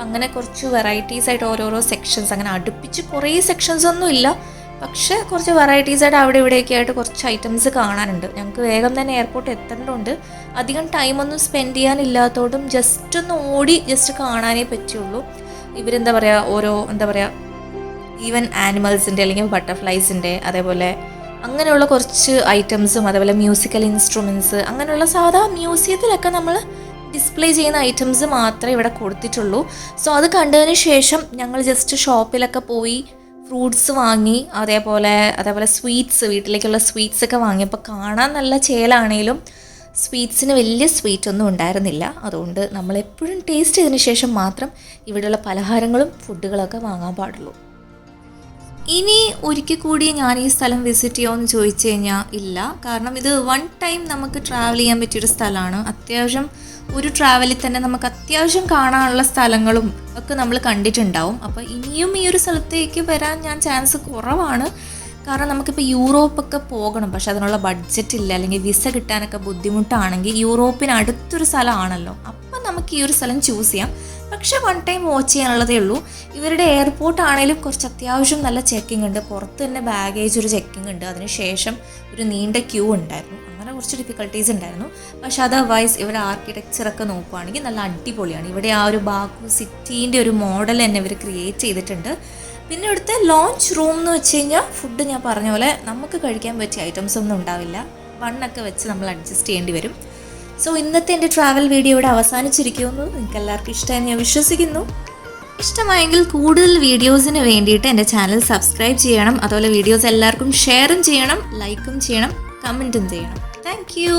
അങ്ങനെ കുറച്ച് വെറൈറ്റീസ് ആയിട്ട് ഓരോരോ സെക്ഷൻസ്, അങ്ങനെ അടുപ്പിച്ച് കുറേ സെക്ഷൻസ് ഒന്നും ഇല്ല, പക്ഷേ കുറച്ച് വെറൈറ്റീസ് ആയിട്ട് അവിടെ ഇവിടെയൊക്കെ ആയിട്ട് കുറച്ച് ഐറ്റംസ് കാണാനുണ്ട്. ഞങ്ങൾക്ക് വേഗം തന്നെ എയർപോർട്ട് എത്തേണ്ടതുണ്ട്. അധികം ടൈമൊന്നും സ്പെൻഡ് ചെയ്യാനില്ലാത്തതുകൊണ്ടും ജസ്റ്റ് ഒന്ന് ഓടി ജസ്റ്റ് കാണാനേ പറ്റുള്ളൂ. ഇവരെന്താ പറയുക ഈവൻ ആനിമൽസിൻ്റെ അല്ലെങ്കിൽ ബട്ടർഫ്ലൈസിൻ്റെ അതേപോലെ അങ്ങനെയുള്ള കുറച്ച് ഐറ്റംസും, അതേപോലെ മ്യൂസിക്കൽ ഇൻസ്ട്രുമെൻറ്റ്സ്, അങ്ങനെയുള്ള സാധാ മ്യൂസിയത്തിലൊക്കെ നമ്മൾ ഡിസ്പ്ലേ ചെയ്യുന്ന ഐറ്റംസ് മാത്രമേ ഇവിടെ കൊടുത്തിട്ടുള്ളൂ. സോ അത് കണ്ടതിന് ശേഷം ഞങ്ങൾ ജസ്റ്റ് ഷോപ്പിലൊക്കെ പോയി ഫ്രൂട്ട്സ് വാങ്ങി, അതേപോലെ സ്വീറ്റ്സ്, വീട്ടിലേക്കുള്ള സ്വീറ്റ്സൊക്കെ വാങ്ങിയപ്പോൾ കാണാൻ നല്ല ചേലാണേലും സ്വീറ്റ്സിന് വലിയ സ്വീറ്റ് ഒന്നും ഉണ്ടായിരുന്നില്ല. അതുകൊണ്ട് നമ്മളെപ്പോഴും ടേസ്റ്റ് ചെയ്തതിന് ശേഷം മാത്രം ഇവിടെയുള്ള പലഹാരങ്ങളും ഫുഡുകളൊക്കെ വാങ്ങാൻ പാടുള്ളൂ. ഇനി ഒരിക്കൽ കൂടി ഞാൻ ഈ സ്ഥലം വിസിറ്റ് ചെയ്യുമോ ചോദിച്ചു കഴിഞ്ഞാൽ ഇല്ല. കാരണം ഇത് 1 ടൈം നമുക്ക് ട്രാവൽ ചെയ്യാൻ പറ്റിയൊരു സ്ഥലമാണ്. അത്യാവശ്യം ഒരു ട്രാവലിൽ തന്നെ നമുക്ക് അത്യാവശ്യം കാണാനുള്ള സ്ഥലങ്ങളും ഒക്കെ നമ്മൾ കണ്ടിട്ടുണ്ടാവും. അപ്പോൾ ഇനിയും ഈ ഒരു സ്ഥലത്തേക്ക് വരാൻ ഞാൻ ചാൻസ് കുറവാണ്. കാരണം നമുക്കിപ്പോൾ യൂറോപ്പൊക്കെ പോകണം, പക്ഷെ അതിനുള്ള ബഡ്ജറ്റ് ഇല്ല, അല്ലെങ്കിൽ വിസ കിട്ടാനൊക്കെ ബുദ്ധിമുട്ടാണെങ്കിൽ യൂറോപ്പിന് അടുത്തൊരു സ്ഥലമാണല്ലോ, അപ്പം നമുക്ക് ഈ ഒരു സ്ഥലം ചൂസ് ചെയ്യാം. പക്ഷേ 1 ടൈം വാച്ച് ചെയ്യാനുള്ളതേ ഉള്ളൂ. ഇവരുടെ എയർപോർട്ട് ആണെങ്കിലും കുറച്ച് അത്യാവശ്യം നല്ല ചെക്കിംഗ് ഉണ്ട്. പുറത്ത് തന്നെ ബാഗേജ് ഒരു ചെക്കിംഗ് ഉണ്ട്. അതിനുശേഷം ഒരു നീണ്ട ക്യൂ ഉണ്ടായിരുന്നു. അങ്ങനെ കുറച്ച് ഡിഫിക്കൽട്ടീസ് ഉണ്ടായിരുന്നു. പക്ഷെ അതർവൈസ് ഇവരുടെ ആർക്കിടെക്ചറൊക്കെ നോക്കുവാണെങ്കിൽ നല്ല അടിപൊളിയാണ്. ഇവിടെ ആ ഒരു ബാക്കു സിറ്റീൻ്റെ ഒരു മോഡൽ തന്നെ ഇവർ ക്രിയേറ്റ് ചെയ്തിട്ടുണ്ട്. പിന്നെ ഇവിടുത്തെ ലോഞ്ച് റൂം എന്ന് വെച്ച് കഴിഞ്ഞാൽ ഫുഡ് ഞാൻ പറഞ്ഞ പോലെ നമുക്ക് കഴിക്കാൻ പറ്റിയ ഐറ്റംസ് ഒന്നും ഉണ്ടാവില്ല. ബണ്ണൊക്കെ വെച്ച് നമ്മൾ അഡ്ജസ്റ്റ് ചെയ്യേണ്ടി വരും. സോ ഇന്നത്തെ എൻ്റെ ട്രാവൽ വീഡിയോ ഇവിടെ അവസാനിച്ചിരിക്കുമെന്ന് നിങ്ങൾക്ക് എല്ലാവർക്കും ഇഷ്ടമായി ഞാൻ വിശ്വസിക്കുന്നു. ഇഷ്ടമായെങ്കിൽ കൂടുതൽ വീഡിയോസിന് വേണ്ടിയിട്ട് എൻ്റെ ചാനൽ സബ്സ്ക്രൈബ് ചെയ്യണം. അതുപോലെ വീഡിയോസ് എല്ലാവർക്കും ഷെയറും ചെയ്യണം, ലൈക്കും ചെയ്യണം, കമൻറ്റും ചെയ്യണം. Thank you.